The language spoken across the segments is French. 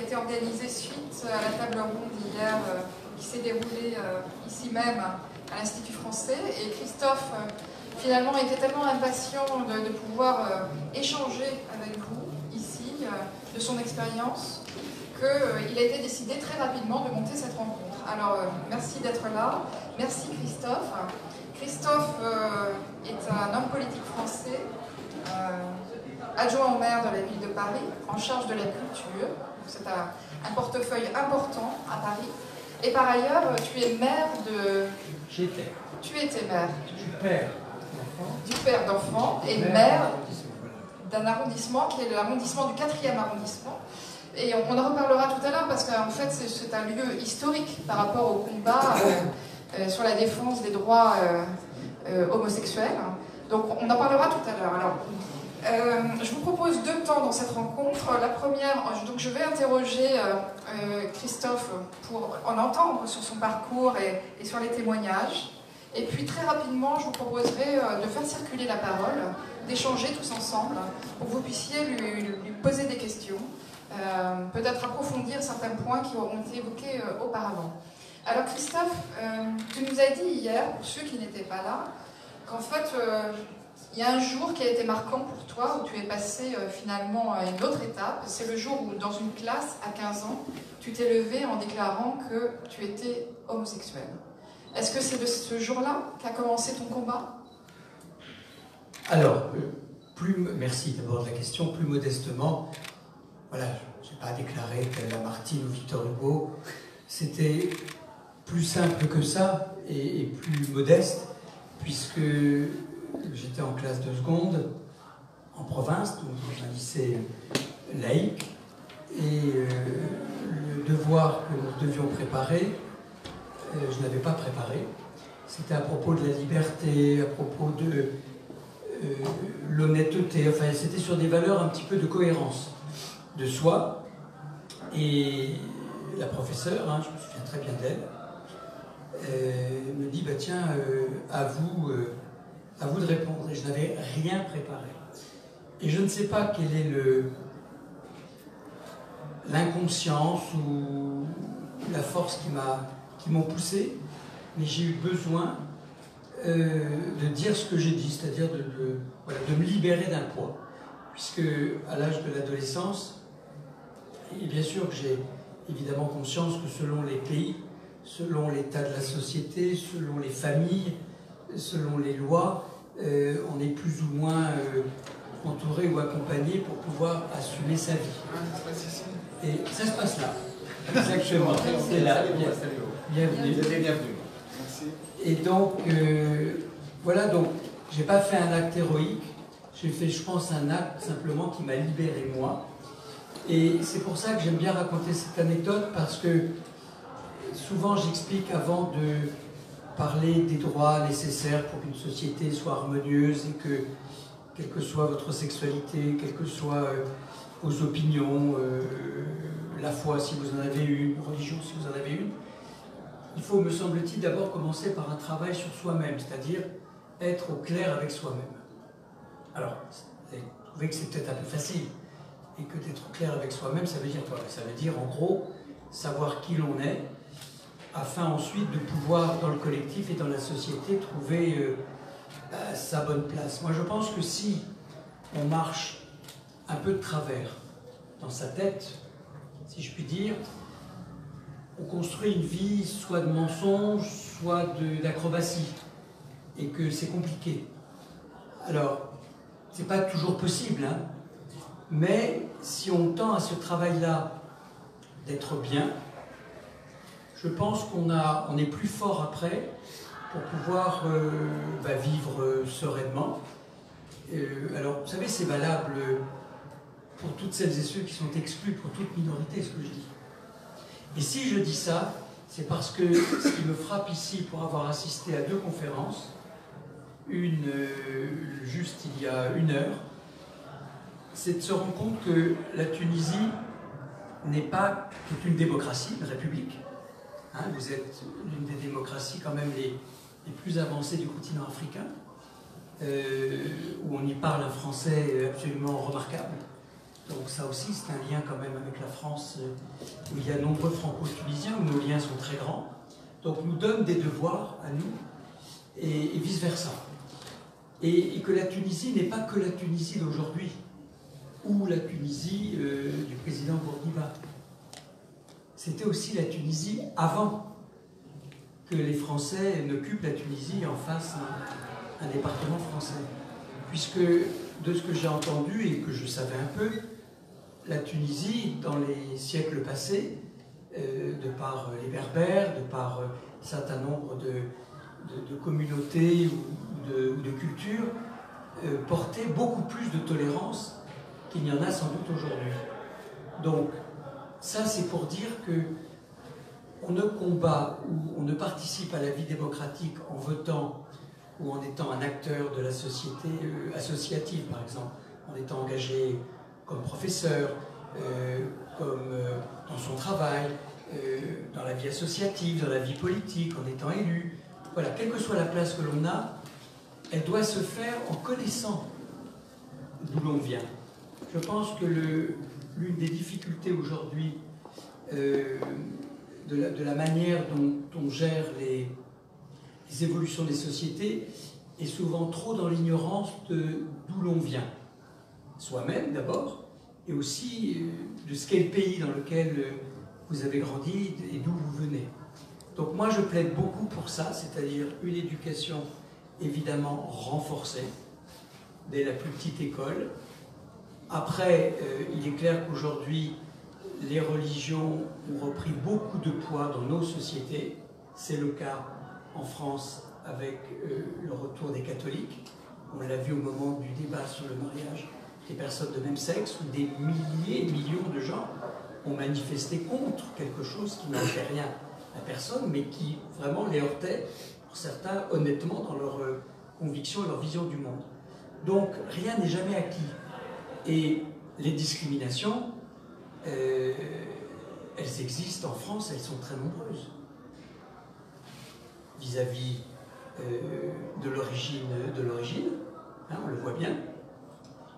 été organisé suite à la table ronde hier qui s'est déroulée ici même à l'Institut français. Et Christophe, finalement, était tellement impatient de pouvoir échanger avec vous ici de son expérience qu'il a été décidé très rapidement de monter cette rencontre. Alors, merci d'être là. Merci Christophe. Christophe est un homme politique français, adjoint au maire de la ville de Paris, en charge de la culture. C'est un portefeuille important à Paris. Et par ailleurs, tu es maire de... J'étais. Tu étais maire. Du père d'enfant. Du père d'enfant et maire d'un arrondissement qui est l'arrondissement du 4e arrondissement. Et on en reparlera tout à l'heure parce qu'en fait, c'est un lieu historique par rapport au combat sur la défense des droits homosexuels. Donc on en parlera tout à l'heure. Alors, je vous propose deux temps dans cette rencontre. La première, donc je vais interroger Christophe pour en entendre sur son parcours et sur les témoignages. Et puis très rapidement, je vous proposerai de faire circuler la parole, d'échanger tous ensemble pour que vous puissiez lui poser des questions, peut-être approfondir certains points qui auront été évoqués auparavant. Alors Christophe, tu nous as dit hier, pour ceux qui n'étaient pas là, qu'en fait, il y a un jour qui a été marquant pour toi, où tu es passé finalement à une autre étape. C'est le jour où, dans une classe, à 15 ans, tu t'es levé en déclarant que tu étais homosexuel. Est-ce que c'est de ce jour-là qu'a commencé ton combat? Alors, merci d'abord de la question. Plus modestement, voilà, je n'ai pas déclaré que Lamartine ou Victor Hugo. C'était plus simple que ça et plus modeste, puisque j'étais en classe de seconde, en province, donc dans un lycée laïque, et le devoir que nous devions préparer, je n'avais pas préparé. C'était à propos de la liberté, à propos de l'honnêteté, enfin c'était sur des valeurs un petit peu de cohérence de soi. Et la professeure, je me souviens très bien d'elle, me dit, bah tiens, à vous de répondre. Et je n'avais rien préparé. Et je ne sais pas quelle est l'inconscience ou la force qui m'ont poussé, mais j'ai eu besoin de dire ce que j'ai dit, c'est-à-dire de me libérer d'un poids. Puisque à l'âge de l'adolescence, et bien sûr que j'ai évidemment conscience que selon les pays, selon l'état de la société, selon les familles, selon les lois, on est plus ou moins entouré ou accompagné pour pouvoir assumer sa vie. Et ça se passe là. Exactement. C'est là. Bienvenue. Merci. Et donc, voilà, donc, j'ai pas fait un acte héroïque, j'ai fait, je pense, un acte simplement qui m'a libéré moi. Et c'est pour ça que j'aime bien raconter cette anecdote, parce que souvent j'explique avant de parler des droits nécessaires pour qu'une société soit harmonieuse et que, quelle que soit votre sexualité, quelles que soient vos opinions, la foi si vous en avez une, religion si vous en avez une, il faut, me semble-t-il, d'abord commencer par un travail sur soi-même, c'est-à-dire être au clair avec soi-même. Alors, vous trouvez que c'est peut-être un peu facile, et que d'être clair avec soi-même, ça veut dire quoi? Ça veut dire, en gros, savoir qui l'on est, afin ensuite de pouvoir, dans le collectif et dans la société, trouver sa bonne place. Moi, je pense que si on marche un peu de travers dans sa tête, si je puis dire, on construit une vie soit de mensonge, soit d'acrobatie, et que c'est compliqué. Alors, c'est pas toujours possible, mais si on tend à ce travail-là d'être bien, je pense qu'on est plus fort après pour pouvoir vivre sereinement. Alors, vous savez, c'est valable pour toutes celles et ceux qui sont exclus, pour toute minorité, ce que je dis. Et si je dis ça, c'est parce que ce qui me frappe ici, pour avoir assisté à 2 conférences, une juste il y a 1 heure, c'est de se rendre compte que la Tunisie n'est pas une démocratie, une république. Vous êtes l'une des démocraties quand même les plus avancées du continent africain, où on y parle un français absolument remarquable. Donc ça aussi, c'est un lien quand même avec la France, où il y a nombreux franco-tunisiens, où nos liens sont très grands. Donc nous donne des devoirs à nous, et vice-versa. Et que la Tunisie n'est pas que la Tunisie d'aujourd'hui, ou la Tunisie du président Bourguiba. C'était aussi la Tunisie avant que les Français n'occupent la Tunisie en face un département français. Puisque, de ce que j'ai entendu et que je savais un peu, la Tunisie, dans les siècles passés, de par les Berbères, de par un certain nombre de communautés ou de cultures, portait beaucoup plus de tolérance qu'il n'y en a sans doute aujourd'hui. Donc, ça c'est pour dire que on ne combat ou on ne participe à la vie démocratique en votant ou en étant un acteur de la société associative, par exemple, en étant engagé comme professeur, comme dans son travail, dans la vie associative, dans la vie politique, en étant élu. Voilà, quelle que soit la place que l'on a, elle doit se faire en connaissant d'où l'on vient. Je pense que l'une des difficultés aujourd'hui de la manière dont on gère les évolutions des sociétés est souvent trop dans l'ignorance d'où l'on vient. Soi-même d'abord, et aussi de ce qu'est le pays dans lequel vous avez grandi et d'où vous venez. Donc moi je plaide beaucoup pour ça, c'est-à-dire une éducation évidemment renforcée dès la plus petite école. Après, il est clair qu'aujourd'hui, les religions ont repris beaucoup de poids dans nos sociétés. C'est le cas en France avec le retour des catholiques. On l'a vu au moment du débat sur le mariage des personnes de même sexe, où des milliers et millions de gens ont manifesté contre quelque chose qui n'enlevait rien à personne, mais qui vraiment les heurtait, pour certains, honnêtement, dans leur conviction et leur vision du monde. Donc, rien n'est jamais acquis. Et les discriminations, elles existent en France, elles sont très nombreuses. Vis-à-vis de l'origine, hein, on le voit bien.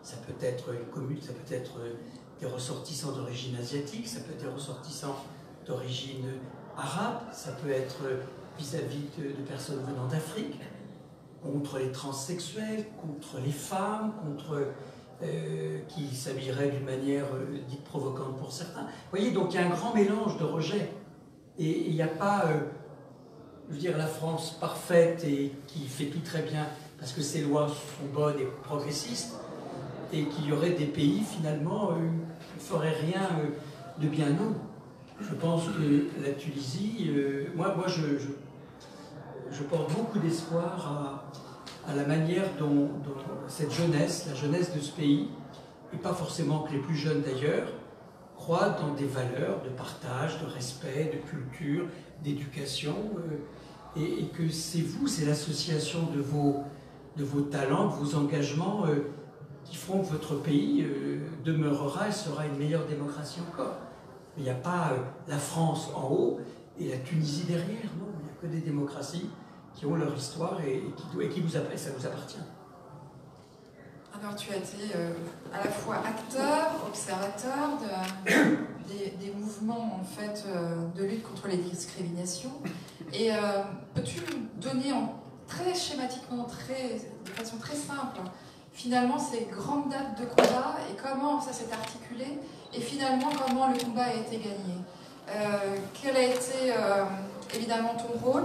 Ça peut être une commune, ça peut être des ressortissants d'origine asiatique, ça peut être des ressortissants d'origine arabe, ça peut être vis-à-vis de personnes venant d'Afrique, contre les transsexuels, contre les femmes, contre qui s'habilleraient d'une manière dite provocante pour certains. Vous voyez, donc il y a un grand mélange de rejets. Et il n'y a pas, je veux dire, la France parfaite et qui fait tout très bien parce que ses lois sont bonnes et progressistes, et qu'il y aurait des pays, finalement, qui ne feraient rien de bien. Non. Je pense que la Tunisie, moi je porte beaucoup d'espoir à la manière dont cette jeunesse, la jeunesse de ce pays, et pas forcément que les plus jeunes d'ailleurs, croient dans des valeurs de partage, de respect, de culture, d'éducation, et que c'est vous, c'est l'association de vos talents, de vos engagements, qui feront que votre pays demeurera et sera une meilleure démocratie encore. Il n'y a pas la France en haut et la Tunisie derrière, non, il n'y a que des démocraties qui ont leur histoire et qui vous appellent, ça vous appartient. Alors tu as été à la fois acteur, observateur des mouvements en fait, de lutte contre les discriminations. Et peux-tu nous donner très schématiquement, de façon très simple, finalement ces grandes dates de combat et comment ça s'est articulé et finalement comment le combat a été gagné. Quel a été évidemment ton rôle,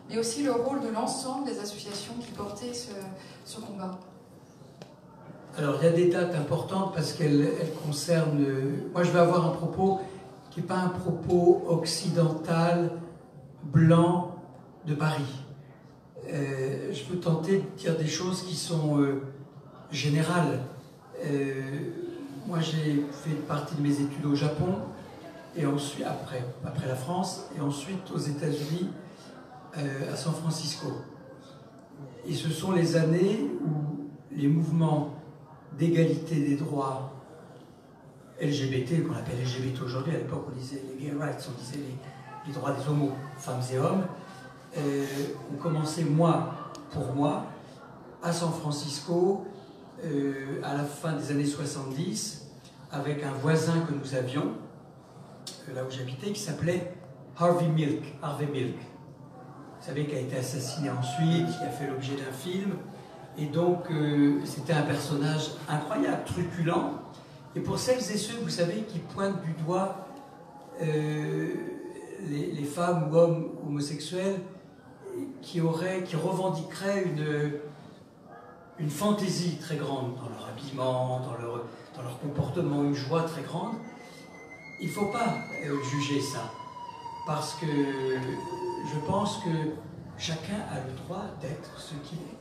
mais aussi le rôle de l'ensemble des associations qui portaient ce combat? Alors il y a des dates importantes parce qu'elles concernent... Moi je vais avoir un propos qui n'est pas un propos occidental, blanc de Paris. Je peux tenter de dire des choses qui sont générales. Moi j'ai fait partie de mes études au Japon, et ensuite, après la France, et ensuite aux États-Unis, à San Francisco. Et ce sont les années où les mouvements d'égalité des droits LGBT, qu'on appelle LGBT aujourd'hui, à l'époque on disait les gay rights, on disait les droits des homos, femmes et hommes, ont commencé pour moi, à San Francisco, à la fin des années 70, avec un voisin que nous avions, là où j'habitais, qui s'appelait Harvey Milk. Vous savez, qui a été assassiné ensuite, qui a fait l'objet d'un film. Et donc, c'était un personnage incroyable, truculent. Et pour celles et ceux, vous savez, qui pointent du doigt les femmes ou hommes homosexuels qui revendiqueraient une fantaisie très grande dans leur habillement, dans leur comportement, une joie très grande, il ne faut pas juger ça. Parce que je pense que chacun a le droit d'être ce qu'il est.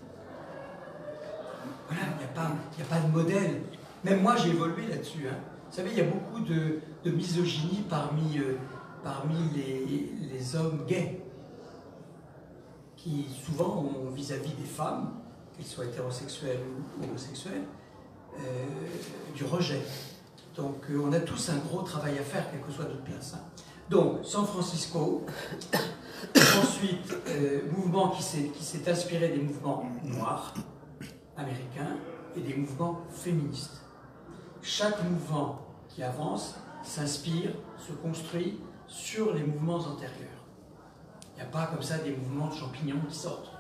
Voilà, il n'y a pas de modèle. Même moi, j'ai évolué là-dessus. Hein. Vous savez, il y a beaucoup de misogynie parmi les hommes gays, qui souvent ont vis-à-vis des femmes, qu'elles soient hétérosexuelles ou homosexuelles, du rejet. Donc on a tous un gros travail à faire, quelle que soit notre place. Hein. Donc, San Francisco, ensuite, mouvement qui s'est inspiré des mouvements noirs américains et des mouvements féministes. Chaque mouvement qui avance s'inspire, se construit sur les mouvements antérieurs. Il n'y a pas comme ça des mouvements de champignons qui sortent.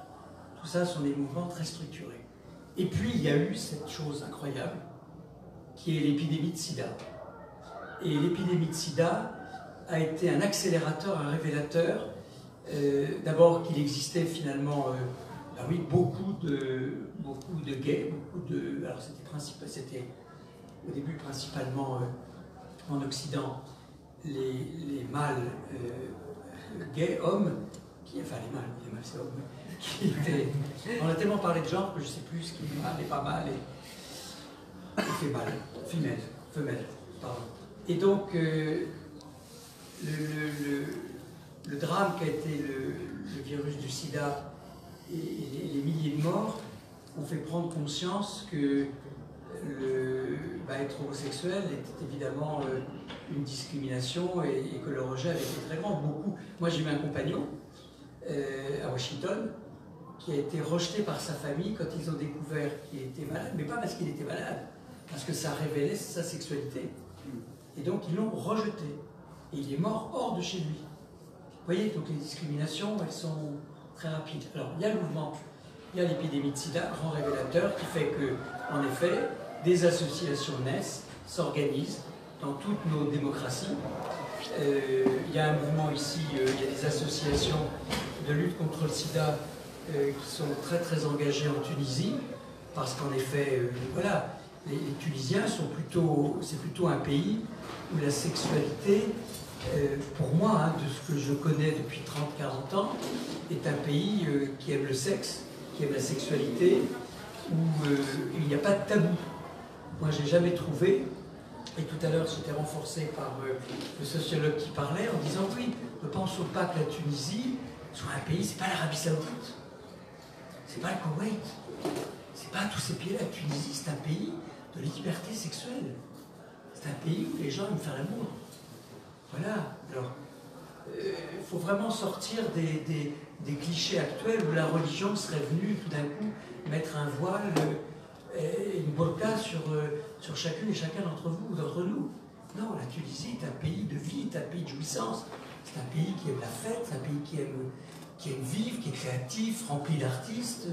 Tout ça sont des mouvements très structurés. Et puis, il y a eu cette chose incroyable qui est l'épidémie de sida. Et l'épidémie de sida a été un accélérateur, un révélateur, d'abord qu'il existait finalement oui, beaucoup de gays, alors c'était au début principalement en Occident les mâles gays, hommes, enfin les mâles c'est hommes, qui étaient, on a tellement parlé de genre que je ne sais plus ce qui est mâle et pas mâle et fait mâle, femelle, pardon. Et donc le drame qu'a été le virus du sida et les milliers de morts ont fait prendre conscience que être homosexuel était évidemment une discrimination et que le rejet avait été très grand. Moi j'ai eu un compagnon à Washington qui a été rejeté par sa famille quand ils ont découvert qu'il était malade, mais pas parce qu'il était malade, parce que ça révélait sa sexualité. Et donc ils l'ont rejeté. Et il est mort hors de chez lui. Vous voyez, donc les discriminations, elles sont très rapides. Alors, il y a le mouvement, il y a l'épidémie de sida, grand révélateur, qui fait que, en effet, des associations naissent, s'organisent dans toutes nos démocraties. Il y a un mouvement ici, il y a des associations de lutte contre le sida qui sont très très engagées en Tunisie, parce qu'en effet, voilà, les Tunisiens c'est plutôt un pays où la sexualité, pour moi, hein, de ce que je connais depuis 30-40 ans, est un pays qui aime le sexe, qui aime la sexualité, où il n'y a pas de tabou. Moi, j'ai jamais trouvé, et tout à l'heure j'étais renforcé par le sociologue qui parlait en disant oui, ne pensons pas que la Tunisie soit un pays, c'est pas l'Arabie Saoudite, c'est pas le Koweït, c'est pas tous ces pays-là. La Tunisie, c'est un pays de liberté sexuelle. C'est un pays où les gens aiment faire l'amour. Voilà. Alors, il faut vraiment sortir des clichés actuels où la religion serait venue tout d'un coup mettre un voile, une burqa sur chacune et chacun d'entre vous ou d'entre nous. Non, la Tunisie est un pays de vie, c'est un pays de jouissance. C'est un pays qui aime la fête, c'est un pays qui aime vivre, qui est créatif, rempli d'artistes,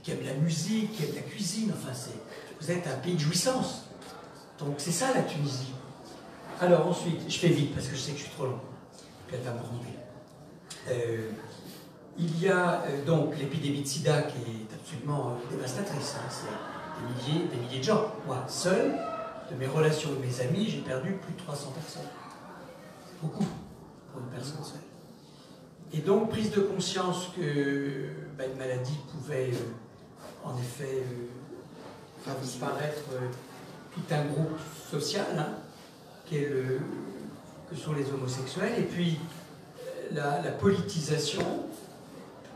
qui aime la musique, qui aime la cuisine. Enfin, vous êtes un pays de jouissance. Donc c'est ça la Tunisie. Alors ensuite, je fais vite parce que je sais que je suis trop long, puis elle va me romper. Il y a donc l'épidémie de sida qui est absolument dévastatrice. Hein. C'est des milliers de gens. Moi, seul, de mes relations et de mes amis, j'ai perdu plus de 300 personnes. C'est beaucoup pour une personne seule. Et donc, prise de conscience que une maladie pouvait en effet faire disparaître tout un groupe social, hein, que sont les homosexuels, et puis la politisation,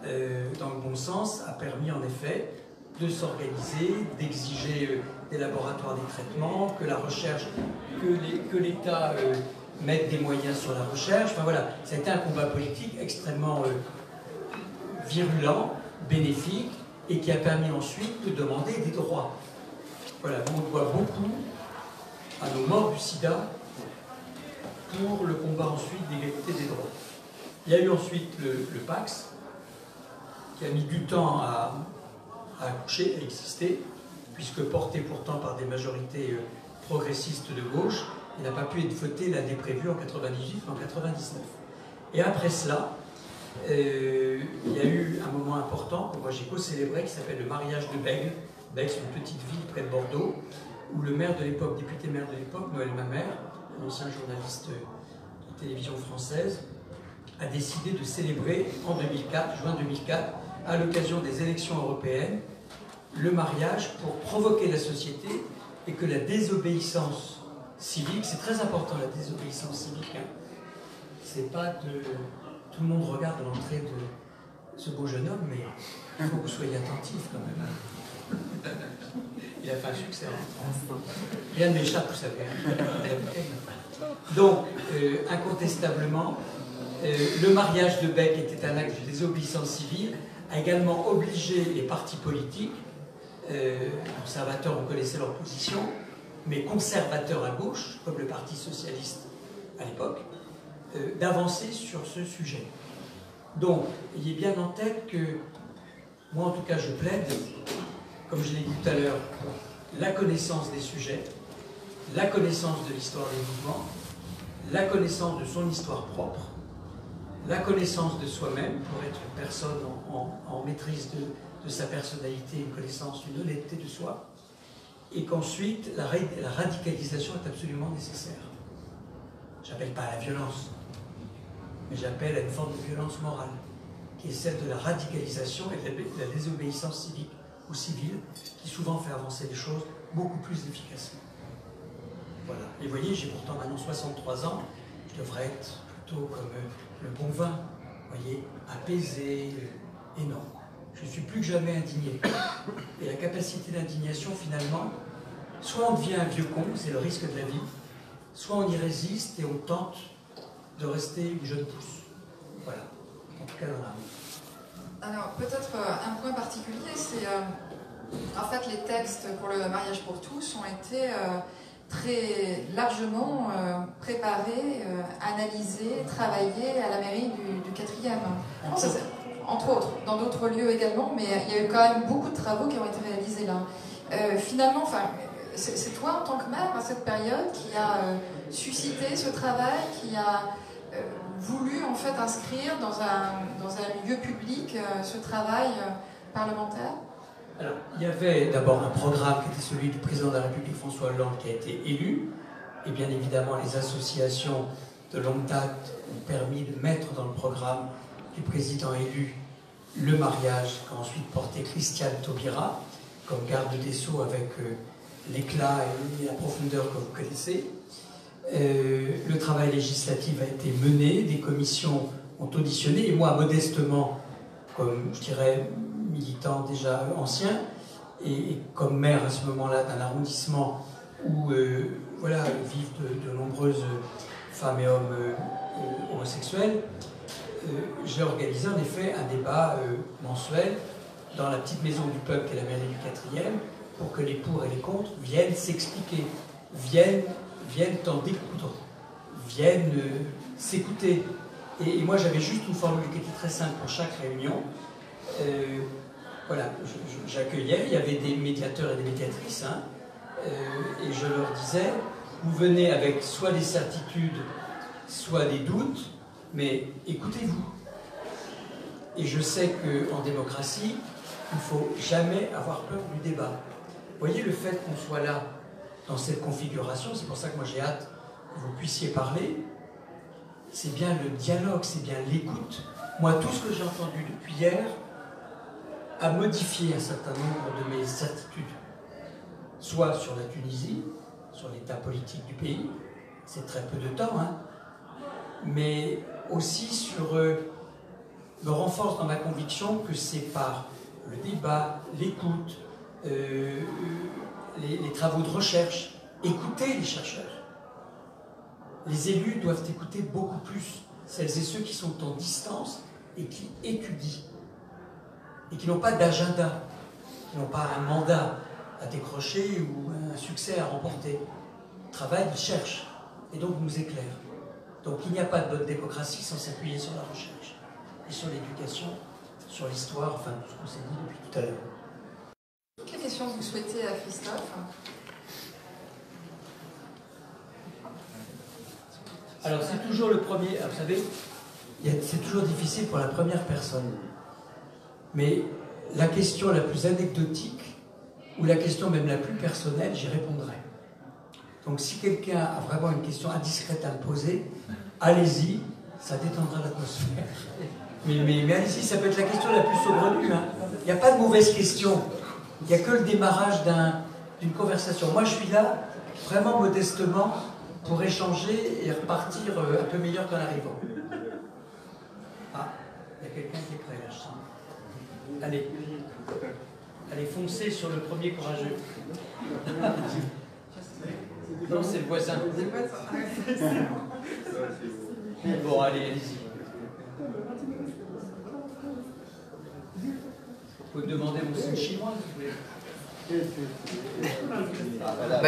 dans le bon sens, a permis en effet de s'organiser, d'exiger des laboratoires des traitements, que la recherche, que l'État mette des moyens sur la recherche. Enfin voilà, ça a été un combat politique extrêmement virulent, bénéfique, et qui a permis ensuite de demander des droits. Voilà, on doit beaucoup à nos morts du sida pour le combat ensuite d'égalité des droits. Il y a eu ensuite le Pax, qui a mis du temps à accoucher, à exister, puisque porté pourtant par des majorités progressistes de gauche, il n'a pas pu être voté l'année prévue en 98, mais en 99. Et après cela, il y a eu un moment important que moi j'ai co-célébré qui s'appelle le mariage de Bègue. Bègue, c'est une petite ville près de Bordeaux, où le maire de l'époque, député maire de l'époque, Noël Mamère, un ancien journaliste de télévision française, a décidé de célébrer en 2004, juin 2004, à l'occasion des élections européennes, le mariage pour provoquer la société et que la désobéissance civique, c'est très important la désobéissance civique, hein. C'est pas de... Tout le monde regarde l'entrée de ce beau jeune homme, mais il faut que vous soyez attentifs quand même. Il a fait un succès. Rien ne m'échappe, vous savez. Donc, incontestablement, le mariage de Bègue était un acte de désobéissance civile, a également obligé les partis politiques, conservateurs, on connaissait leur position, mais conservateurs à gauche, comme le Parti socialiste à l'époque, d'avancer sur ce sujet. Donc, ayez bien en tête que, moi en tout cas je plaide, comme je l'ai dit tout à l'heure, la connaissance des sujets, la connaissance de l'histoire des mouvements, la connaissance de son histoire propre, la connaissance de soi-même pour être une personne en maîtrise de sa personnalité, une connaissance, une honnêteté de soi, et qu'ensuite la radicalisation est absolument nécessaire. J'appelle pas à la violence, mais j'appelle à une forme de violence morale, qui est celle de la radicalisation et de la désobéissance civique ou civile, qui souvent fait avancer les choses beaucoup plus efficacement. Voilà. Et vous voyez, j'ai pourtant maintenant 63 ans, je devrais être plutôt comme le bon vin, vous voyez, apaisé, et non. Je suis plus que jamais indigné. Et la capacité d'indignation, finalement, soit on devient un vieux con, c'est le risque de la vie, soit on y résiste et on tente de rester une jeune pousse. Voilà, en tout cas dans la vie. Alors, peut-être un point particulier, c'est en fait les textes pour le mariage pour tous ont été très largement préparés, analysés, travaillés à la mairie du 4e. Entre autres, dans d'autres lieux également, mais il y a eu quand même beaucoup de travaux qui ont été réalisés là. Finalement, c'est toi en tant que maire à cette période qui a suscité ce travail, qui a voulu en fait inscrire dans un lieu public ce travail parlementaire? Alors, il y avait d'abord un programme qui était celui du président de la République François Hollande qui a été élu, et bien évidemment les associations de longue date ont permis de mettre dans le programme du président élu le mariage qu'a ensuite porté Christiane Taubira comme garde des Sceaux avec l'éclat et la profondeur que vous connaissez. Le travail législatif a été mené, des commissions ont auditionné, et moi modestement, comme je dirais militant déjà ancien, et comme maire à ce moment-là d'un arrondissement où voilà, vivent de nombreuses femmes et hommes homosexuels, j'ai organisé en effet un débat mensuel dans la petite maison du peuple qui est la mairie du 4e pour que les pour et les contre viennent s'expliquer, viennent en découdre, viennent s'écouter. Et moi j'avais juste une formule qui était très simple pour chaque réunion. Voilà, j'accueillais, il y avait des médiateurs et des médiatrices, hein, et je leur disais, vous venez avec soit des certitudes, soit des doutes, mais écoutez-vous. Et je sais qu'en démocratie, il ne faut jamais avoir peur du débat. Vous voyez, le fait qu'on soit là, dans cette configuration, c'est pour ça que moi j'ai hâte que vous puissiez parler, c'est bien le dialogue, c'est bien l'écoute. Moi, tout ce que j'ai entendu depuis hier a modifié un certain nombre de mes certitudes, soit sur la Tunisie, sur l'état politique du pays, c'est très peu de temps, hein, mais aussi sur me renforce dans ma conviction que c'est par le débat, l'écoute, les travaux de recherche, écouter les chercheurs. Les élus doivent écouter beaucoup plus celles et ceux qui sont en distance et qui étudient et qui n'ont pas d'agenda, qui n'ont pas un mandat à décrocher ou un succès à remporter. travaille, il cherche, et donc nous éclaire. Donc il n'y a pas de bonne démocratie sans s'appuyer sur la recherche, et sur l'éducation, sur l'histoire, enfin tout ce qu'on s'est dit depuis tout à l'heure. Quelle question vous souhaitez à Christophe? Alors c'est toujours le premier, vous savez, c'est toujours difficile pour la première personne. Mais la question la plus anecdotique, ou la question même la plus personnelle, j'y répondrai. Donc si quelqu'un a vraiment une question indiscrète à me poser, allez-y, ça détendra l'atmosphère. Mais allez-y, ça peut être la question la plus saugrenue. Hein. Il n'y a pas de mauvaise question. Il n'y a que le démarrage d'une conversation. Moi je suis là, vraiment modestement, pour échanger et repartir un peu meilleur qu'en arrivant. Ah, il y a quelqu'un qui est prêt là, je sens. Allez. Allez, foncez sur le premier courageux. Non, c'est le voisin. Bon, allez, allez-y. Vous pouvez me demander mon signe chinois, si vous voulez. Il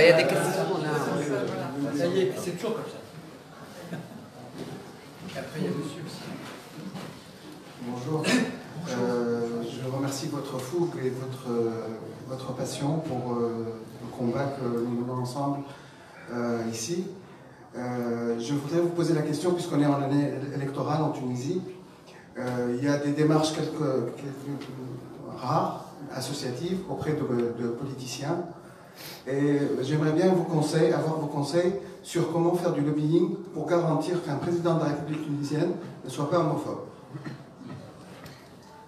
y a des questions là. Ça y est, c'est toujours comme ça. Et après, il y a monsieur aussi. Bonjour. Je remercie votre fougue et votre passion pour le combat que nous menons ensemble ici. Je voudrais vous poser la question, puisqu'on est en année électorale en Tunisie. Il y a des démarches quelques rares, associatives, auprès de politiciens. Et j'aimerais bien avoir vos conseils sur comment faire du lobbying pour garantir qu'un président de la République tunisienne ne soit pas homophobe.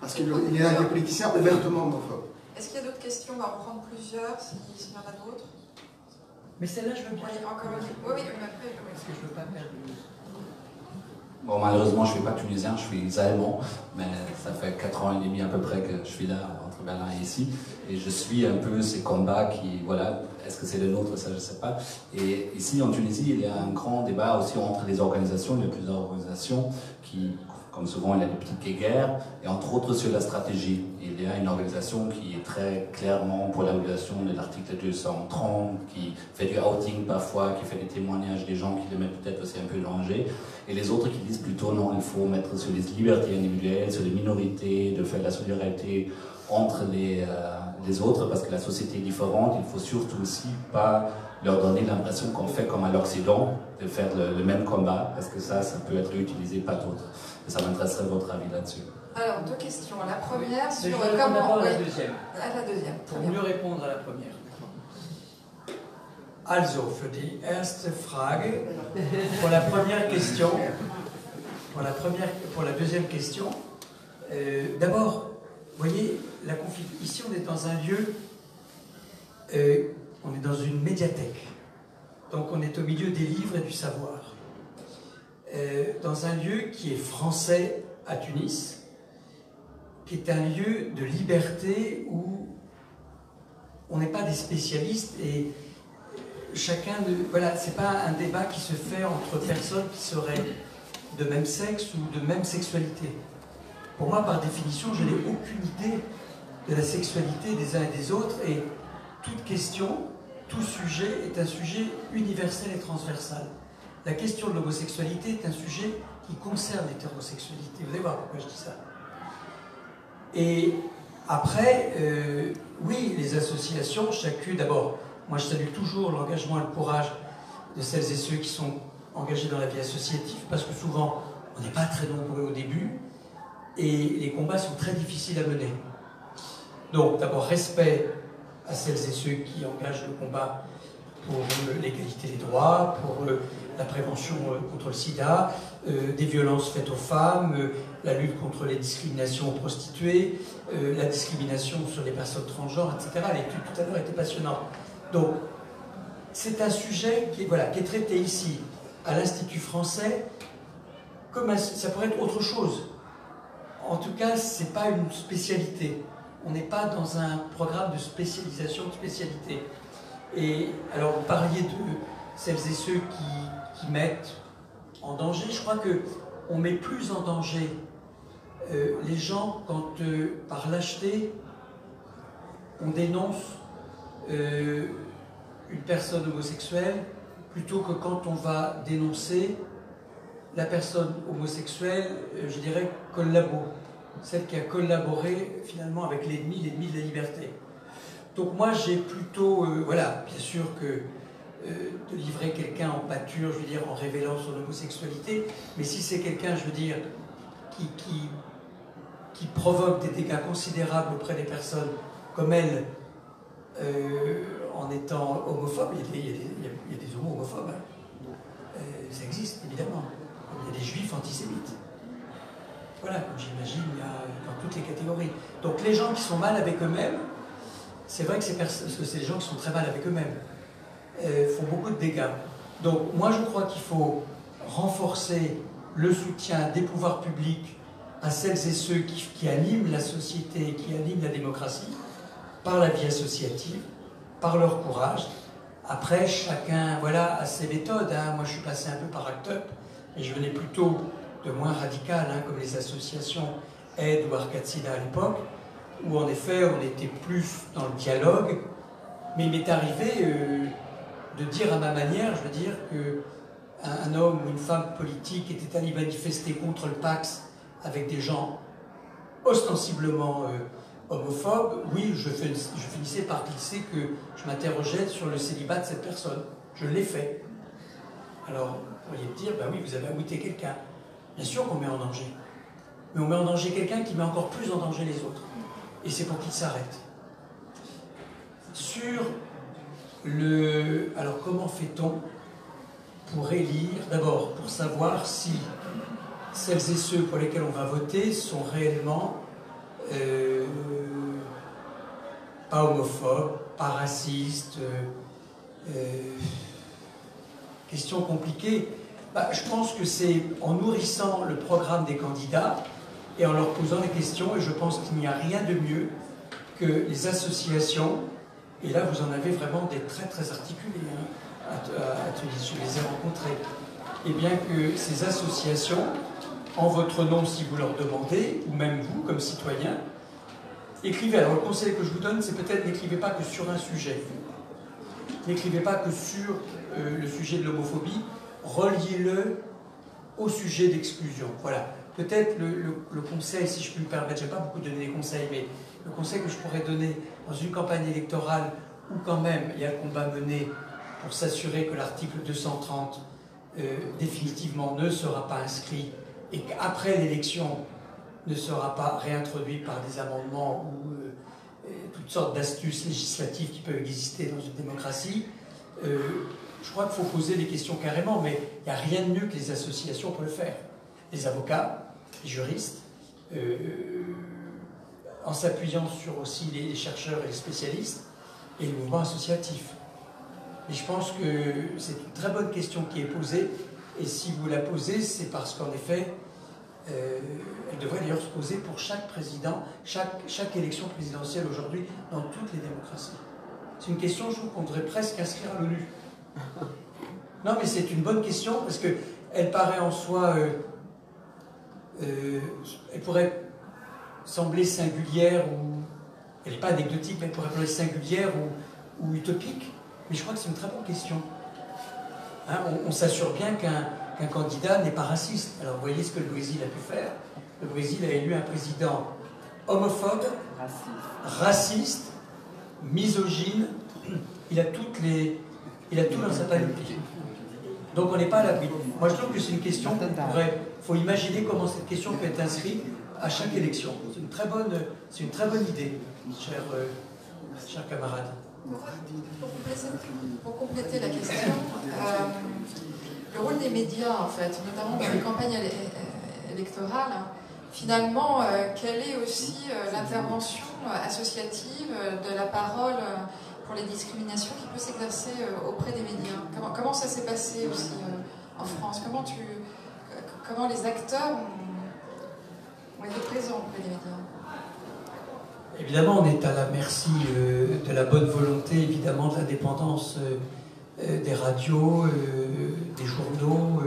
Parce qu'il y a des politiciens ouvertement homophobes. Est-ce qu'il y a d'autres questions? On va en prendre plusieurs, s'il y en a d'autres. Mais celle-là, je veux bien. Oui, encore une. Oui, mais après, Parce que je ne veux pas perdre. Bon, malheureusement, je ne suis pas tunisien, je suis allemand, mais ça fait 4 ans et demi à peu près que je suis là, entre Berlin et ici, et je suis un peu ces combats qui, voilà, est-ce que c'est le nôtre, ça je ne sais pas. Et ici, en Tunisie, il y a un grand débat aussi entre les organisations, il y a plusieurs organisations qui, comme souvent, il y a des petites guéguerres, et entre autres sur la stratégie. Il y a une organisation qui est très clairement pour la violation de l'article 230, qui fait du outing parfois, qui fait des témoignages des gens qui les mettent peut-être aussi un peu en danger, et les autres qui disent plutôt non, il faut mettre sur les libertés individuelles, sur les minorités, de faire de la solidarité entre les autres, parce que la société est différente, il ne faut surtout aussi pas leur donner l'impression qu'on fait comme à l'Occident, de faire le même combat, parce que ça peut être utilisé par d'autres. Et ça m'intéresserait votre avis là-dessus. Alors, deux questions. La première sur je vais comment... d'abord à Oui. la deuxième. À la deuxième. Pour mieux répondre à la première. Also, für die erste Frage, pour la première question, pour la deuxième question, d'abord, vous voyez, ici on est dans un lieu, on est dans une médiathèque, donc on est au milieu des livres et du savoir, dans un lieu qui est français à Tunis, qui est un lieu de liberté où on n'est pas des spécialistes et chacun de... Voilà, c'est pas un débat qui se fait entre personnes qui seraient de même sexe ou de même sexualité. Pour moi, par définition, je n'ai aucune idée de la sexualité des uns et des autres, et toute question, tout sujet est un sujet universel et transversal. La question de l'homosexualité est un sujet qui concerne l'hétérosexualité. Vous allez voir pourquoi je dis ça. Et après, oui, les associations, chacune, d'abord, moi je salue toujours l'engagement et le courage de celles et ceux qui sont engagés dans la vie associative, parce que souvent, on n'est pas très nombreux au début, et les combats sont très difficiles à mener. Donc, d'abord, respect à celles et ceux qui engagent le combat pour l'égalité des droits, pour la prévention contre le sida, des violences faites aux femmes, la lutte contre les discriminations aux prostituées, la discrimination sur les personnes transgenres, etc. L'étude tout à l'heure était passionnante. Donc, c'est un sujet qui est traité ici, à l'Institut français, comme ça pourrait être autre chose. En tout cas, ce n'est pas une spécialité. On n'est pas dans un programme de spécialisation, de spécialité. Et alors, vous parliez de celles et ceux qui mettent en danger. Je crois qu'on met plus en danger les gens quand, par lâcheté, on dénonce une personne homosexuelle plutôt que quand on va dénoncer la personne homosexuelle, je dirais collabo, celle qui a collaboré finalement avec l'ennemi de la liberté. Donc moi j'ai plutôt, voilà, bien sûr que de livrer quelqu'un en pâture, je veux dire, en révélant son homosexualité, mais si c'est quelqu'un, je veux dire, qui provoque des dégâts considérables auprès des personnes comme elle, en étant homophobe, il y a des homos homophobes, hein. Ça existe évidemment. Il y a des juifs antisémites. Voilà, comme j'imagine, il y a dans toutes les catégories. Donc les gens qui sont mal avec eux-mêmes, c'est vrai que c'est des gens qui sont très mal avec eux-mêmes, font beaucoup de dégâts. Donc moi je crois qu'il faut renforcer le soutien des pouvoirs publics à celles et ceux qui animent la société, qui animent la démocratie, par la vie associative, par leur courage. Après, chacun voilà, a ses méthodes. Hein. Moi je suis passé un peu par ACT UP, et je venais plutôt de moins radical, hein, comme les associations Aide ou Arcatsina à l'époque, où en effet on était plus dans le dialogue, mais il m'est arrivé de dire à ma manière, je veux dire, qu'un homme ou une femme politique était allé manifester contre le Pax avec des gens ostensiblement homophobes. Oui, je finissais par glisser que je m'interrogeais sur le célibat de cette personne. Je l'ai fait. Alors, vous pourriez me dire, ben oui, vous avez outé quelqu'un. Bien sûr qu'on met en danger. Mais on met en danger quelqu'un qui met encore plus en danger les autres. Et c'est pour qu'il s'arrête. Sur le... Alors, comment fait-on pour élire, d'abord, pour savoir si celles et ceux pour lesquels on va voter sont réellement pas homophobes, pas racistes, question compliquée. Bah, je pense que c'est en nourrissant le programme des candidats et en leur posant des questions, et je pense qu'il n'y a rien de mieux que les associations, et là vous en avez vraiment des très très articulés, hein, je les ai rencontrés, et bien que ces associations, en votre nom si vous leur demandez, ou même vous comme citoyen, écrivez. Alors le conseil que je vous donne, c'est peut-être n'écrivez pas que sur un sujet, n'écrivez pas que sur le sujet de l'homophobie, reliez-le au sujet d'exclusion. Voilà. Peut-être le conseil, si je puis me permettre, je n'ai pas beaucoup donné des conseils, mais le conseil que je pourrais donner dans une campagne électorale où quand même il y a un combat mené pour s'assurer que l'article 230 définitivement ne sera pas inscrit et qu'après l'élection ne sera pas réintroduit par des amendements ou toutes sortes d'astuces législatives qui peuvent exister dans une démocratie, je crois qu'il faut poser des questions carrément, mais il n'y a rien de mieux que les associations pour le faire. Les avocats, les juristes, en s'appuyant sur aussi les chercheurs et les spécialistes, et le mouvement associatif. Et je pense que c'est une très bonne question qui est posée, et si vous la posez, c'est parce qu'en effet, elle devrait d'ailleurs se poser pour chaque président, chaque élection présidentielle aujourd'hui, dans toutes les démocraties. C'est une question, je trouve, qu'on devrait presque inscrire à l'ONU. Non, mais c'est une bonne question, parce qu'elle paraît en soi... elle pourrait sembler singulière, ou... elle n'est pas anecdotique, mais elle pourrait sembler singulière ou utopique, mais je crois que c'est une très bonne question. Hein, on s'assure bien qu'un candidat n'est pas raciste. Alors vous voyez ce que le Brésil a pu faire. Le Brésil a élu un président homophobe, raciste, misogyne. Il a tout dans sa panoplie. Donc on n'est pas à l'abri. Moi je trouve que c'est une question qu'il faut imaginer comment cette question peut être inscrite à chaque élection. C'est une très bonne idée, chers camarades. Pour compléter la question, le rôle des médias, en fait, notamment dans les campagnes électorales, finalement, quelle est aussi l'intervention associative de la parole pour les discriminations qui peut s'exercer auprès des médias? Comment ça s'est passé aussi en France? Comment les acteurs ont été présents auprès des médias? Évidemment, on est à la merci de la bonne volonté, évidemment, de l'indépendance des radios, des journaux.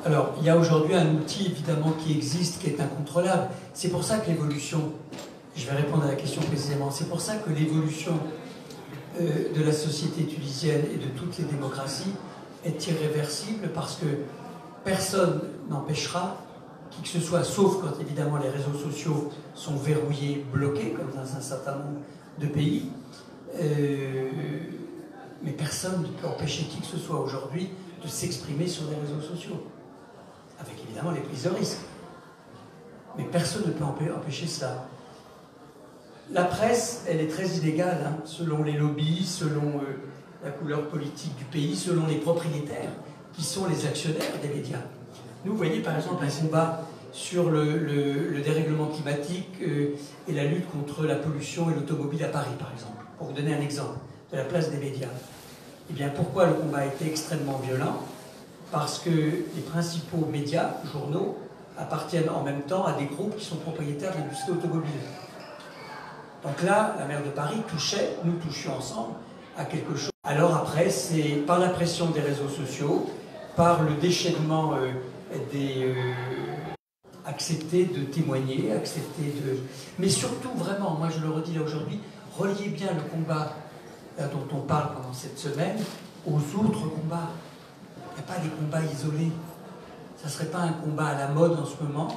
Alors, il y a aujourd'hui un outil, évidemment, qui existe, qui est incontrôlable. C'est pour ça que l'évolution, je vais répondre à la question précisément, c'est pour ça que l'évolution de la société tunisienne et de toutes les démocraties est irréversible parce que personne n'empêchera qui que ce soit, sauf quand évidemment les réseaux sociaux sont verrouillés, bloqués, comme dans un certain nombre de pays. Mais personne ne peut empêcher qui que ce soit aujourd'hui de s'exprimer sur les réseaux sociaux, avec évidemment les prises de risque. Mais personne ne peut empêcher ça. La presse, elle est très inégale, hein, selon les lobbies, selon la couleur politique du pays, selon les propriétaires, qui sont les actionnaires des médias. Nous, vous voyez par exemple un combat sur le dérèglement climatique et la lutte contre la pollution et l'automobile à Paris, par exemple, pour vous donner un exemple de la place des médias. Eh bien, pourquoi le combat a été extrêmement violent? Parce que les principaux médias, journaux, appartiennent en même temps à des groupes qui sont propriétaires de l'industrie automobile. Donc là, la maire de Paris touchait, nous touchions ensemble, à quelque chose. Alors après, c'est par la pression des réseaux sociaux, par le déchaînement accepter de témoigner, accepter de... Mais surtout, vraiment, moi je le redis là aujourd'hui, reliez bien le combat dont on parle pendant cette semaine aux autres combats. Il n'y a pas des combats isolés. Ça ne serait pas un combat à la mode en ce moment.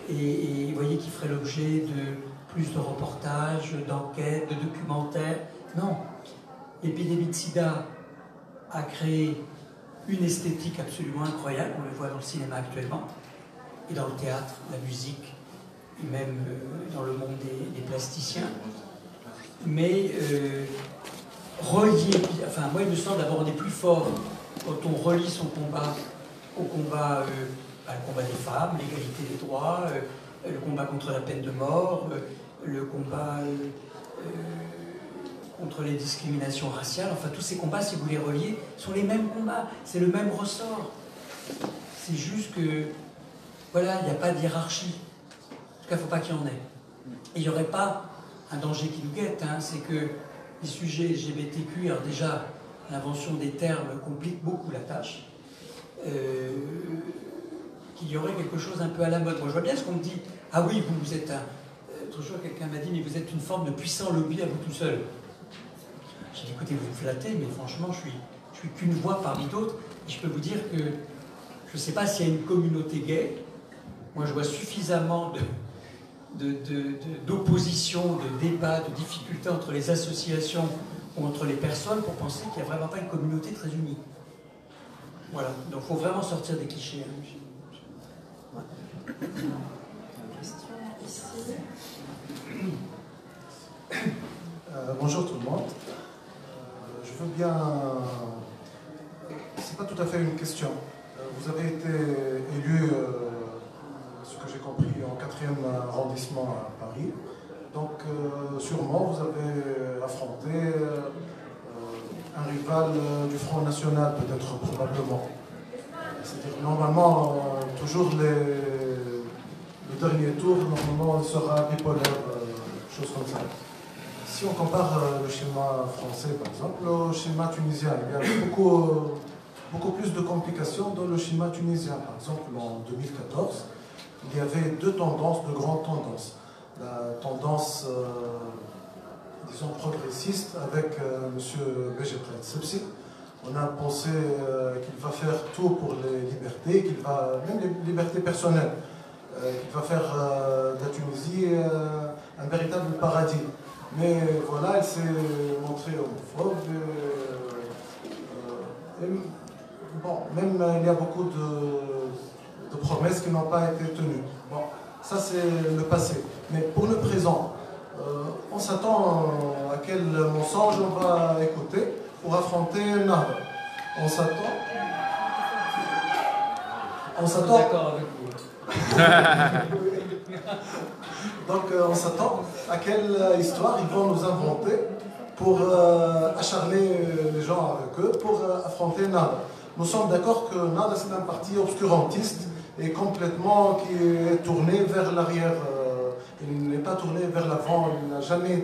Et vous voyez qu'il ferait l'objet de plus de reportages, d'enquêtes, de documentaires. Non. L'épidémie de sida a créé une esthétique absolument incroyable, on le voit dans le cinéma actuellement, et dans le théâtre, la musique, et même dans le monde des plasticiens. Mais relier, enfin moi il me semble d'abord on est plus fort quand on relie son combat au combat, le combat des femmes, l'égalité des droits, le combat contre la peine de mort, le combat contre les discriminations raciales, enfin tous ces combats, si vous les reliez, sont les mêmes combats, c'est le même ressort. C'est juste que, voilà, il n'y a pas de hiérarchie. En tout cas, il ne faut pas qu'il y en ait. Et il n'y aurait pas un danger qui nous guette, hein, c'est que les sujets LGBTQ, alors déjà, l'invention des termes complique beaucoup la tâche, qu'il y aurait quelque chose un peu à la mode. Moi, je vois bien ce qu'on me dit, ah oui, vous êtes un... L'autre jour, quelqu'un m'a dit, mais vous êtes une forme de puissant lobby à vous tout seul. J'ai dit, écoutez, vous me flattez, mais franchement, je suis qu'une voix parmi d'autres. Et je peux vous dire que je ne sais pas s'il y a une communauté gay. Moi, je vois suffisamment d'opposition, de débat, de difficultés entre les associations ou entre les personnes pour penser qu'il n'y a vraiment pas une communauté très unie. Voilà. Donc, il faut vraiment sortir des clichés. Hein. Question ici. Bonjour tout le monde. Je veux bien... C'est pas tout à fait une question. Vous avez été élu, ce que j'ai compris, en 4e arrondissement à Paris. Donc sûrement vous avez affronté un rival du Front National, peut-être probablement. C'est-à-dire normalement, toujours le dernier tour, normalement, sera bipolaire, chose comme ça. Si on compare le schéma français, par exemple, au schéma tunisien, il y a beaucoup plus de complications dans le schéma tunisien. Par exemple, en 2014, il y avait deux tendances, deux grandes tendances. La tendance, disons, progressiste avec M. Béji Sebsi. On a pensé qu'il va faire tout pour les libertés, qu'il va, même les libertés personnelles, qu'il va faire de la Tunisie un véritable paradis. Mais voilà, il s'est montré homophobe. Bon, même il y a beaucoup de promesses qui n'ont pas été tenues. Bon, ça c'est le passé. Mais pour le présent, on s'attend à quel mensonge on va écouter pour affronter Nahda. On s'attend. D'accord avec vous. Donc on s'attend à quelle histoire ils vont nous inventer pour acharner les gens avec eux, pour affronter Nahda. Nous sommes d'accord que Nahda c'est un parti obscurantiste et complètement qui est tourné vers l'arrière. Il n'est pas tourné vers l'avant, il n'a jamais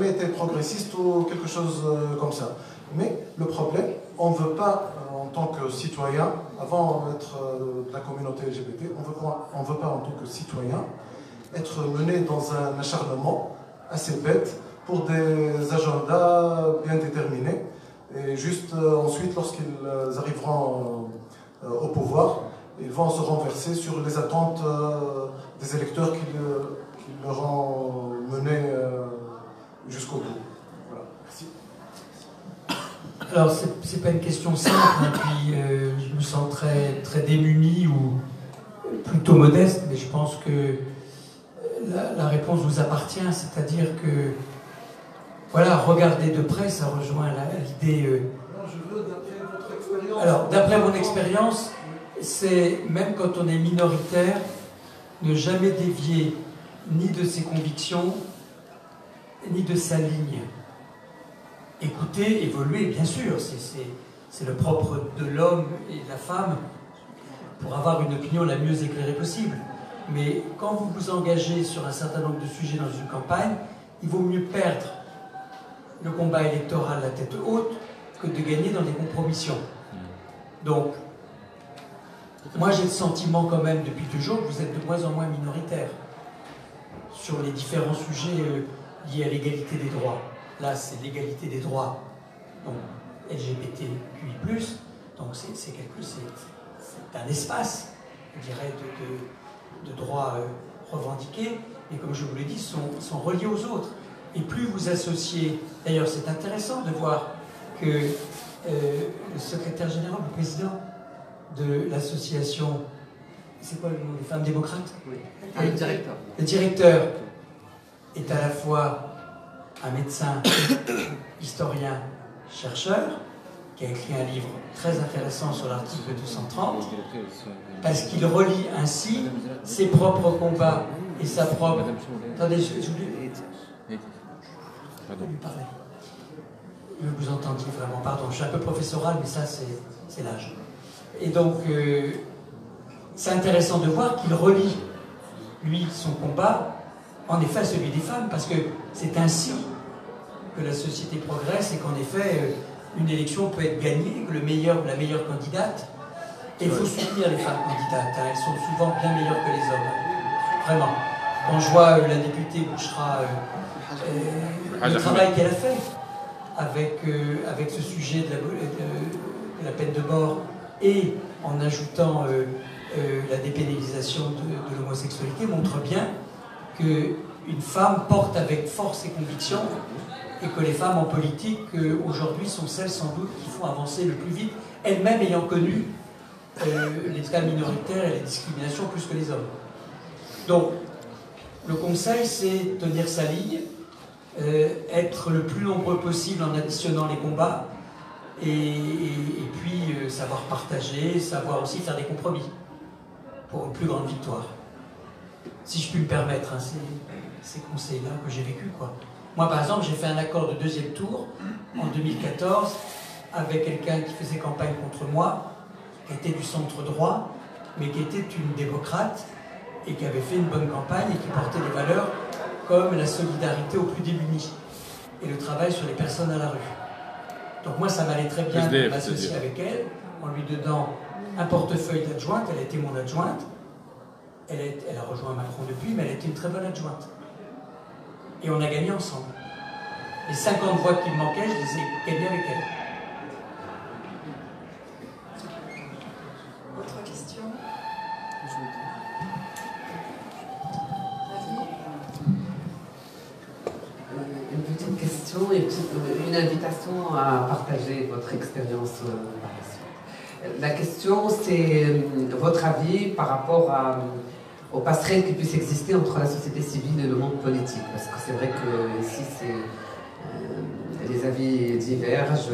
été progressiste ou quelque chose comme ça. Mais le problème, on ne veut pas, en tant que citoyen, avant d'être de la communauté LGBT, on ne veut pas en tant que citoyen être mené dans un acharnement assez bête pour des agendas bien déterminés. Et juste ensuite, lorsqu'ils arriveront au pouvoir, ils vont se renverser sur les attentes des électeurs qui leur ont mené jusqu'au bout. Voilà. Merci. Alors, c'est pas une question simple, hein, puis je me sens très, très démuni ou plutôt modeste, mais je pense que la réponse vous appartient, c'est-à-dire que, voilà, regarder de près, ça rejoint l'idée... Je veux, d'après votre expérience... Alors, d'après mon expérience, c'est, même quand on est minoritaire, ne jamais dévier ni de ses convictions, ni de sa ligne. Écouter, évoluer, bien sûr, c'est le propre de l'homme et de la femme pour avoir une opinion la mieux éclairée possible. Mais quand vous vous engagez sur un certain nombre de sujets dans une campagne, il vaut mieux perdre le combat électoral la tête haute que de gagner dans des compromissions. Donc, moi j'ai le sentiment quand même depuis toujours que vous êtes de moins en moins minoritaire sur les différents sujets liés à l'égalité des droits. Là, c'est l'égalité des droits, donc LGBTQI+, donc c'est un espace, je dirais, de droits revendiqués, mais comme je vous l'ai dit, sont reliés aux autres. Et plus vous associez, d'ailleurs c'est intéressant de voir que le secrétaire général, le président de l'association, c'est quoi le nom des femmes démocrates? Oui. Le directeur. Le directeur est à la fois un médecin, historien, chercheur, qui a écrit un livre très intéressant sur l'article 230, parce qu'il relie ainsi ses propres combats et sa propre... Attendez, vous entendiez vraiment, pardon, je suis un peu professoral, mais ça c'est l'âge. Et donc, c'est intéressant de voir qu'il relie, lui, son combat, en effet, à celui des femmes, parce que c'est ainsi que la société progresse et qu'en effet, une élection peut être gagnée, que le meilleur ou la meilleure candidate, et il faut soutenir les femmes candidates, hein, elles sont souvent bien meilleures que les hommes, vraiment. Quand je vois la députée Bouchra, le travail qu'elle a fait avec ce sujet de la peine de mort et en ajoutant la dépénalisation de l'homosexualité montre bien qu'une femme porte avec force ses convictions et que les femmes en politique aujourd'hui sont celles sans doute qui font avancer le plus vite, elles-mêmes ayant connu les cas minoritaires et les discriminations plus que les hommes. Donc, le conseil, c'est tenir sa ligne, être le plus nombreux possible en additionnant les combats, et puis savoir partager, savoir aussi faire des compromis pour une plus grande victoire. Si je puis me permettre, hein, ces conseils-là que j'ai vécu, quoi. Moi, par exemple, j'ai fait un accord de deuxième tour en 2014 avec quelqu'un qui faisait campagne contre moi, qui était du centre droit, mais qui était une démocrate et qui avait fait une bonne campagne et qui portait des valeurs comme la solidarité aux plus démunis et le travail sur les personnes à la rue. Donc moi, ça m'allait très bien de m'associer avec elle en lui donnant un portefeuille d'adjointe. Elle a été mon adjointe. Elle a rejoint Macron depuis, mais elle a été une très bonne adjointe. Et on a gagné ensemble. Les 50 voix qui me manquaient, je les ai gagnées avec elle. Autre question? Une petite question et une invitation à partager votre expérience par la suite. La question, c'est votre avis par rapport aux passerelles qui puissent exister entre la société civile et le monde politique. Parce que c'est vrai que ici, les avis divergent.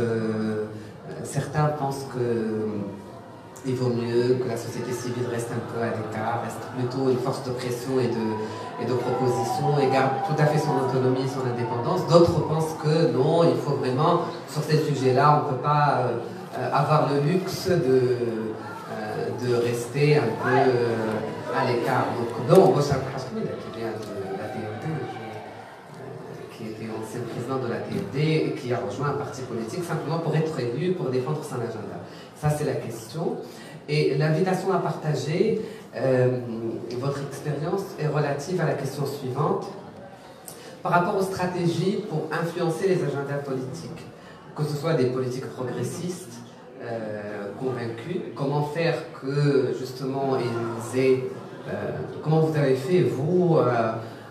Certains pensent qu'il vaut mieux que la société civile reste un peu à l'écart, reste plutôt une force de pression et de proposition et garde tout à fait son autonomie et son indépendance. D'autres pensent que non, il faut vraiment, sur ces sujets-là, on ne peut pas avoir le luxe de rester un peu à l'écart. Donc, Boshak Hasmi, qui vient de la TFD, qui était ancien président de la TFD et qui a rejoint un parti politique simplement pour être élu, pour défendre son agenda. Ça, c'est la question. Et l'invitation à partager votre expérience est relative à la question suivante. Par rapport aux stratégies pour influencer les agendas politiques, que ce soit des politiques progressistes convaincus, comment faire que justement ils aient, comment vous avez fait vous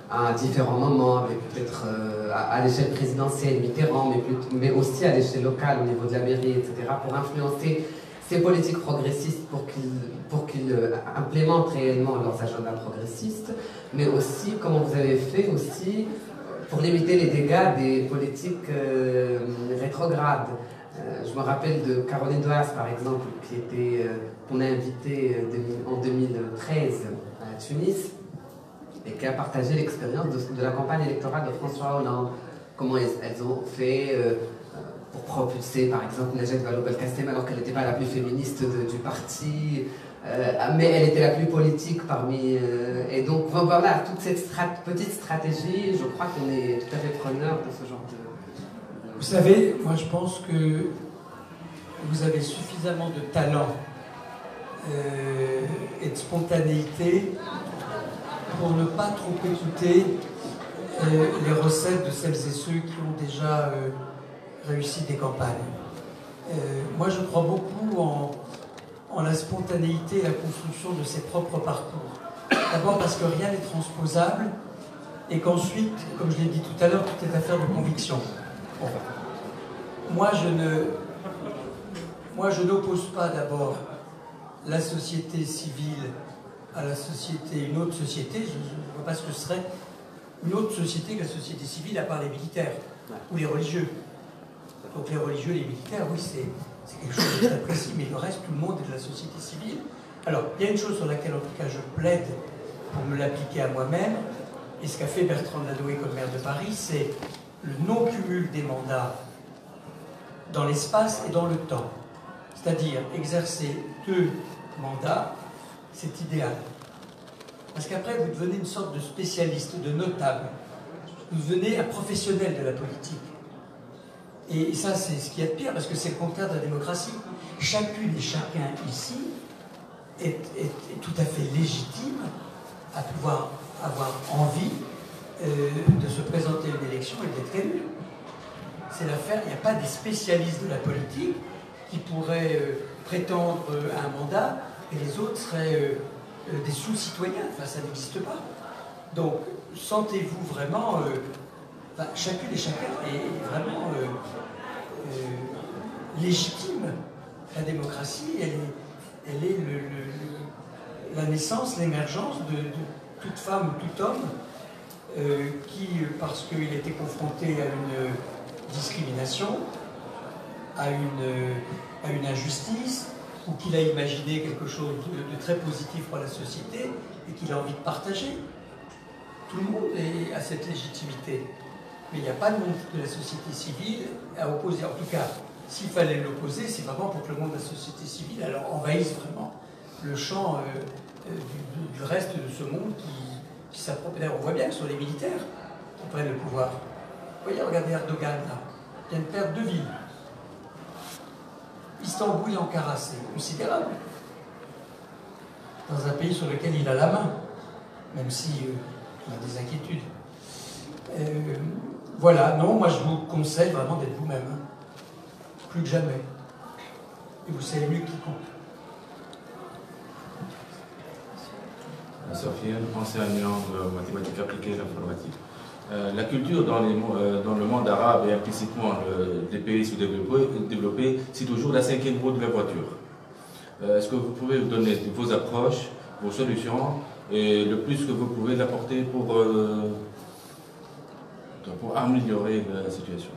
à différents moments, avec peut-être à l'échelle présidentielle, Mitterrand, mais aussi à l'échelle locale, au niveau de la mairie, etc., pour influencer ces politiques progressistes pour qu'ils implémentent réellement leurs agendas progressistes, mais aussi comment vous avez fait aussi pour limiter les dégâts des politiques rétrogrades. Je me rappelle de Caroline Doas, par exemple, qu'on a invitée en 2013 à Tunis, et qui a partagé l'expérience de la campagne électorale de François Hollande. Comment elles ont fait pour propulser, par exemple, Najat Vallaud-Belkacem, alors qu'elle n'était pas la plus féministe du parti, mais elle était la plus politique parmi... et donc, voilà, toute cette petite stratégie, je crois qu'on est tout à fait preneur de ce genre de... Vous savez, moi je pense que vous avez suffisamment de talent et de spontanéité pour ne pas trop écouter les recettes de celles et ceux qui ont déjà réussi des campagnes. Moi je crois beaucoup en la spontanéité et la construction de ses propres parcours. D'abord parce que rien n'est transposable et qu'ensuite, comme je l'ai dit tout à l'heure, tout est affaire de conviction. Bon. Moi je n'oppose pas d'abord la société civile à la société, une autre société. Je ne vois pas ce que ce serait une autre société que la société civile à part les militaires ou les religieux. Donc les religieux, les militaires, oui, c'est quelque chose de très précis, mais le reste, tout le monde est de la société civile. Alors, il y a une chose sur laquelle, en tout cas, je plaide pour me l'appliquer à moi-même, et ce qu'a fait Bertrand Ladoé comme maire de Paris, c'est le non-cumul des mandats dans l'espace et dans le temps. C'est-à-dire exercer 2 mandats, c'est idéal. Parce qu'après, vous devenez une sorte de spécialiste, de notable. Vous devenez un professionnel de la politique. Et ça, c'est ce qu'il y a de pire, parce que c'est le contraire de la démocratie. Chacune et chacun ici est tout à fait légitime à pouvoir avoir envie de se présenter à une élection et d'être élu. C'est l'affaire, il n'y a pas des spécialistes de la politique qui pourraient prétendre à un mandat et les autres seraient des sous-citoyens. Enfin, ça n'existe pas. Donc, sentez-vous vraiment... Enfin, chacune et chacun est vraiment légitime. La démocratie, elle est la naissance, l'émergence de toute femme ou tout homme qui, parce qu'il était confronté à une discrimination, à une injustice, ou qu'il a imaginé quelque chose de très positif pour la société et qu'il a envie de partager. Tout le monde a cette légitimité. Mais il n'y a pas de monde de la société civile à opposer. En tout cas, s'il fallait l'opposer, c'est vraiment pour que le monde de la société civile alors envahisse vraiment le champ du reste de ce monde qui s'approprie. On voit bien que ce sont les militaires qui prennent le pouvoir. Vous voyez, regardez Erdogan, là. Il vient de perdre 2 villes. Istanbul et Ankara, c'est considérable. Dans un pays sur lequel il a la main, même si on a des inquiétudes. Voilà, non, moi je vous conseille vraiment d'être vous-même, hein. Plus que jamais. Et vous savez mieux que quiconque. Sofiane, enseignant de mathématiques appliquées et d'informatique. La culture dans le monde arabe et implicitement des pays sous-développés, c'est toujours la 5e roue de la voiture. Est-ce que vous pouvez vous donner vos approches, vos solutions et le plus que vous pouvez l'apporter pour améliorer la situation?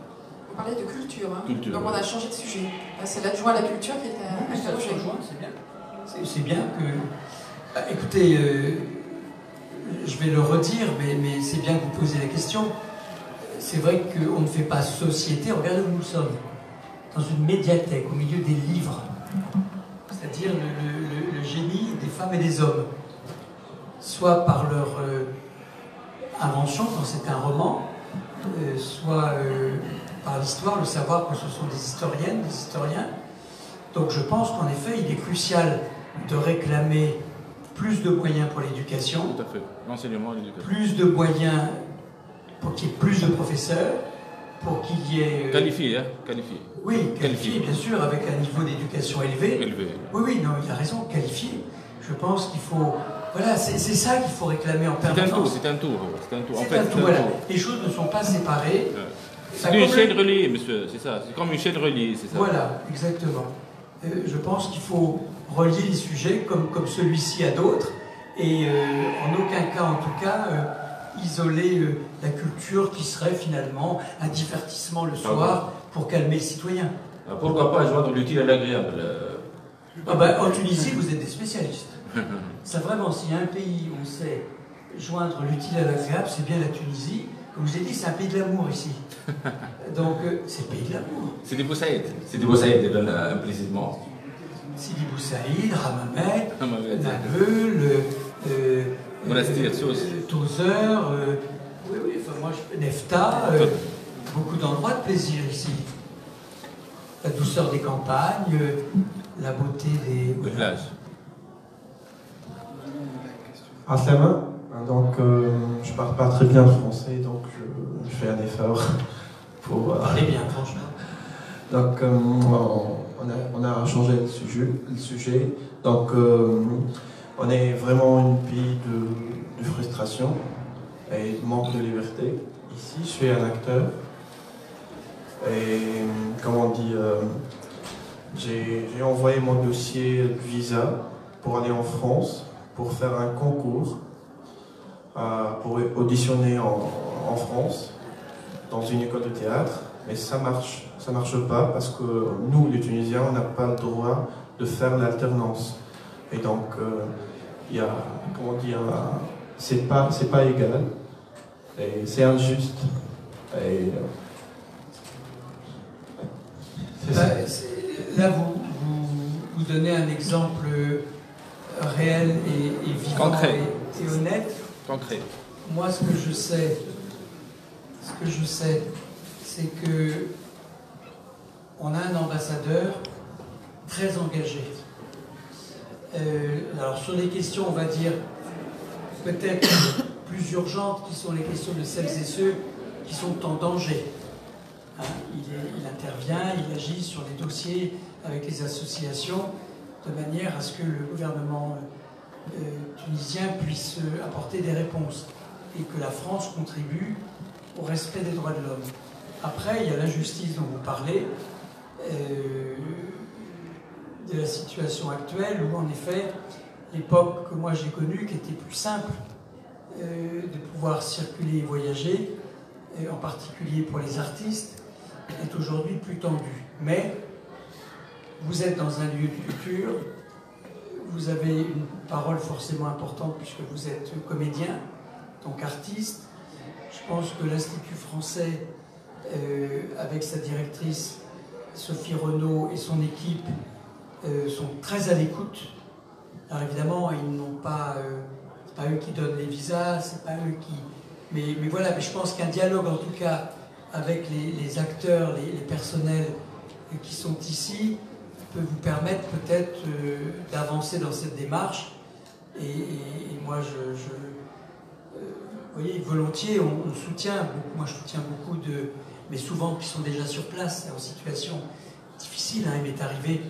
Vous parlez de culture, hein. Culture, donc on a changé de sujet. C'est l'adjoint à la culture qui était interrogé. C'est bien. C'est bien que... écoutez, je vais le redire, mais c'est bien que vous posez la question. C'est vrai qu'on ne fait pas société. Regardez où nous sommes. Dans une médiathèque, au milieu des livres. C'est-à-dire le génie des femmes et des hommes. Soit par leur invention, quand c'est un roman, soit par l'histoire, le savoir que ce sont des historiennes, des historiens. Donc je pense qu'en effet, il est crucial de réclamer plus de moyens pour l'éducation. Tout à fait. L'enseignement et l'éducation. Plus de moyens pour qu'il y ait plus de professeurs, pour qu'il y ait... Qualifié, hein, qualifié. Oui, qualifié, bien sûr, avec un niveau d'éducation élevé. Oui, oui, non, il a raison, qualifié. Je pense qu'il faut... Voilà, c'est ça qu'il faut réclamer en permanence. C'est un tour. En fait, voilà. Les choses ne sont pas séparées. C'est une chaîne reliée, monsieur, c'est ça. C'est comme une chaîne reliée, c'est ça. Voilà, exactement. Je pense qu'il faut relier les sujets comme celui-ci à d'autres. Et en aucun cas, en tout cas, isoler la culture qui serait finalement un divertissement le soir pour calmer le citoyen. Pourquoi pas joindre l'utile à l'agréable? En Tunisie, vous êtes des spécialistes. Ça vraiment, s'il y a un pays où on sait joindre l'utile à l'agréable, c'est bien la Tunisie. Comme je l'ai dit, c'est un pays de l'amour ici. Donc, c'est le pays de l'amour. C'est des Boussaïd. C'est des Boussaïd, implicitement. Sidi Bou Saïd, Hammamet, Nabeul, Monastir, Tozeur, oui, enfin moi, Nefta, beaucoup d'endroits de plaisir ici. La douceur des campagnes, la beauté des plages. Aslama, donc je parle pas très bien français, donc je fais un effort pour... Parlez bien, franchement. Donc on a changé le sujet. Donc on est vraiment un pays de frustration et de manque de liberté. Ici, je suis un acteur. Et comment on dit, j'ai envoyé mon dossier de visa pour aller en France, pour faire un concours, pour auditionner en France, dans une école de théâtre. Mais ça marche pas parce que nous, les Tunisiens, on n'a pas le droit de faire l'alternance. Et donc, il y a, comment dire, c'est pas égal, et c'est injuste. Et, là, vous donnez un exemple réel et vivant. Concret. Et honnête. Concret. Moi, ce que je sais, c'est que on a un ambassadeur très engagé. Alors sur les questions, on va dire peut-être plus urgentes, qui sont les questions de celles et ceux qui sont en danger. Hein, il intervient, il agit sur les dossiers avec les associations de manière à ce que le gouvernement tunisien puisse apporter des réponses et que la France contribue au respect des droits de l'homme. Après, il y a l'injustice dont vous parlez, de la situation actuelle où, en effet, l'époque que moi j'ai connue, qui était plus simple de pouvoir circuler et voyager, en particulier pour les artistes, est aujourd'hui plus tendue. Mais vous êtes dans un lieu de culture, vous avez une parole forcément importante puisque vous êtes comédien, donc artiste. Je pense que l'Institut français, avec sa directrice Sophie Renaud et son équipe, sont très à l'écoute. Alors évidemment, ils n'ont pas, c'est pas eux qui donnent les visas, c'est pas eux qui... Mais voilà, mais je pense qu'un dialogue en tout cas avec les acteurs, les personnels qui sont ici, peut vous permettre peut-être d'avancer dans cette démarche. Et moi, vous voyez, volontiers, on soutient beaucoup, moi je soutiens beaucoup mais souvent qui sont déjà sur place, en situation difficile. Hein. Il m'est arrivé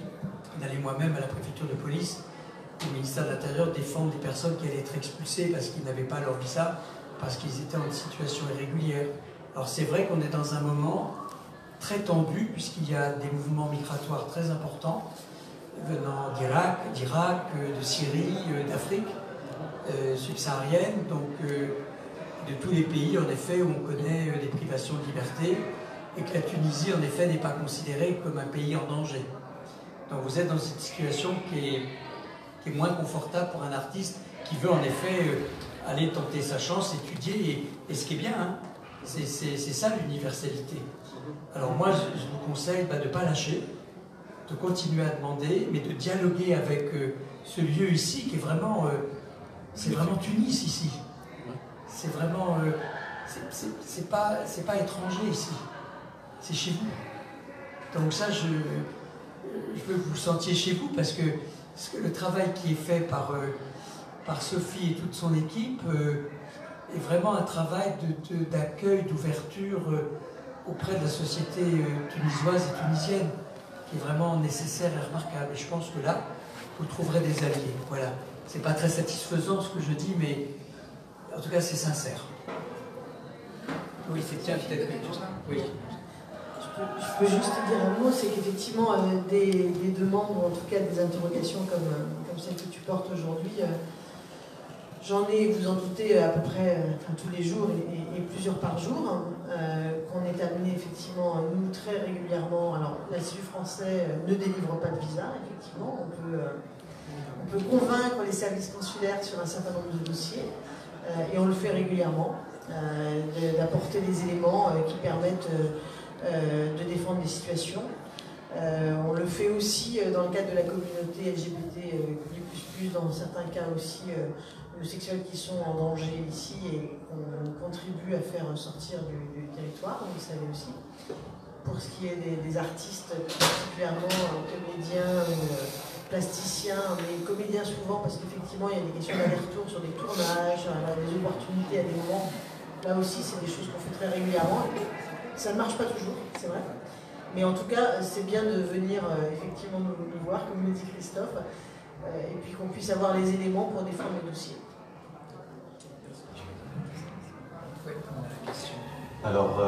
d'aller moi-même à la préfecture de police, au ministère de l'Intérieur, défendre des personnes qui allaient être expulsées parce qu'ils n'avaient pas leur visa, parce qu'ils étaient en situation irrégulière. Alors c'est vrai qu'on est dans un moment très tendu, puisqu'il y a des mouvements migratoires très importants, venant d'Irak, de Syrie, d'Afrique subsaharienne, donc de tous les pays, en effet, où on connaît des privations de liberté, et que la Tunisie, en effet, n'est pas considérée comme un pays en danger. Donc vous êtes dans une situation qui est moins confortable pour un artiste qui veut, en effet, aller tenter sa chance, étudier, et ce qui est bien, hein, c'est ça l'universalité. Alors moi, je vous conseille de ne pas lâcher, de continuer à demander, mais de dialoguer avec ce lieu ici, qui est vraiment... c'est vraiment Tunis, ici. C'est vraiment... c'est pas étranger, ici. C'est chez vous. Donc ça, je veux que vous le sentiez chez vous, parce que le travail qui est fait par Sophie et toute son équipe est vraiment un travail d'accueil, d'ouverture auprès de la société tunisoise et tunisienne, qui est vraiment nécessaire et remarquable. Et je pense que là, vous trouverez des alliés. Voilà. C'est pas très satisfaisant ce que je dis, mais en tout cas, c'est sincère. Oui, c'est tiens, peut-être. Oui. Je peux juste dire un mot, c'est qu'effectivement, des demandes, ou en tout cas des interrogations comme celle que tu portes aujourd'hui, j'en ai, vous en doutez, à peu près tous les jours et plusieurs par jour, qu'on est amené effectivement, nous, très régulièrement. Alors, l'Institut français ne délivre pas de visa, effectivement, on peut convaincre les services consulaires sur un certain nombre de dossiers, et on le fait régulièrement, d'apporter des éléments qui permettent de défendre des situations. On le fait aussi dans le cadre de la communauté LGBT++, dans certains cas aussi homosexuels qui sont en danger ici et qu'on contribue à faire sortir du territoire, vous le savez aussi. Pour ce qui est des artistes, particulièrement comédiens ou plasticiens, mais comédiens souvent, parce qu'effectivement il y a des questions d'aller-retour sur des tournages, des opportunités à des moments. Là aussi, c'est des choses qu'on fait très régulièrement. Ça ne marche pas toujours, c'est vrai. Mais en tout cas, c'est bien de venir effectivement nous voir, comme le dit Christophe, et puis qu'on puisse avoir les éléments pour défendre le dossier. Alors,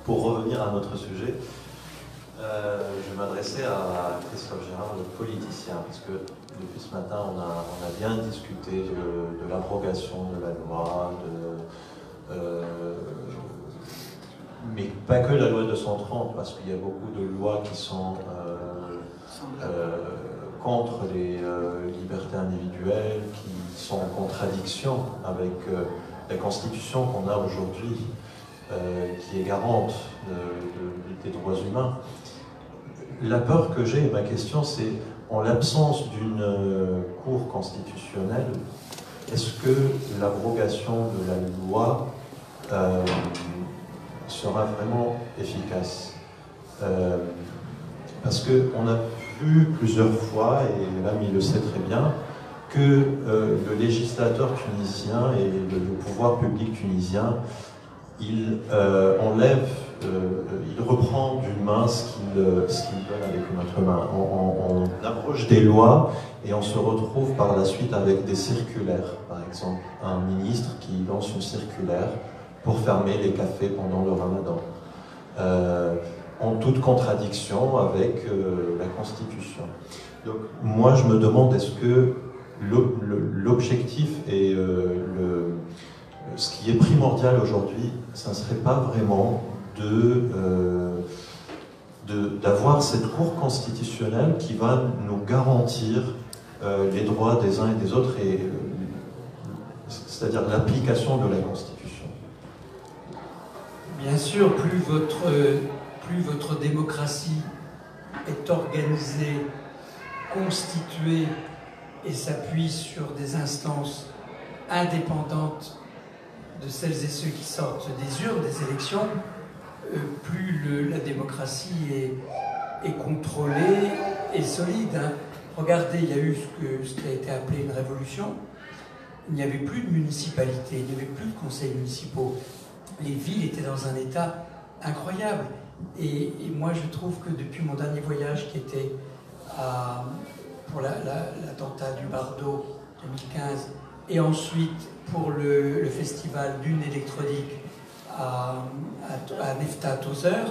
pour revenir à notre sujet, je m'adressais à Christophe Gérard, le politicien, parce que depuis ce matin, on a bien discuté de l'abrogation de la loi, mais pas que la loi 230, parce qu'il y a beaucoup de lois qui sont contre les libertés individuelles, qui sont en contradiction avec la Constitution qu'on a aujourd'hui, qui est garante des droits humains. La peur que j'ai, ma question, c'est en l'absence d'une cour constitutionnelle, est-ce que l'abrogation de la loi sera vraiment efficace? Parce qu'on a vu plusieurs fois, et l'ami le sait très bien, que le législateur tunisien et le pouvoir public tunisien, il enlève, il reprend d'une main ce qu'il donne avec une autre main. On abroge des lois et on se retrouve par la suite avec des circulaires. Par exemple, un ministre qui lance une circulaire pour fermer les cafés pendant le ramadan, en toute contradiction avec la Constitution. Donc moi je me demande, est-ce que l'objectif et ce qui est primordial aujourd'hui, ça ne serait pas vraiment d'avoir cette cour constitutionnelle qui va nous garantir les droits des uns et des autres, c'est-à-dire l'application de la Constitution? Bien sûr, plus votre démocratie est organisée, constituée et s'appuie sur des instances indépendantes de celles et ceux qui sortent des urnes, des élections, plus la démocratie est contrôlée et solide. Hein. Regardez, il y a eu ce qui a été appelé une révolution. Il n'y avait plus de municipalités, il n'y avait plus de conseils municipaux. Les villes étaient dans un état incroyable. Et moi, je trouve que depuis mon dernier voyage, qui était pour l'attentat du Bardo 2015, et ensuite pour le festival Dune électronique à Nefta Tozeur,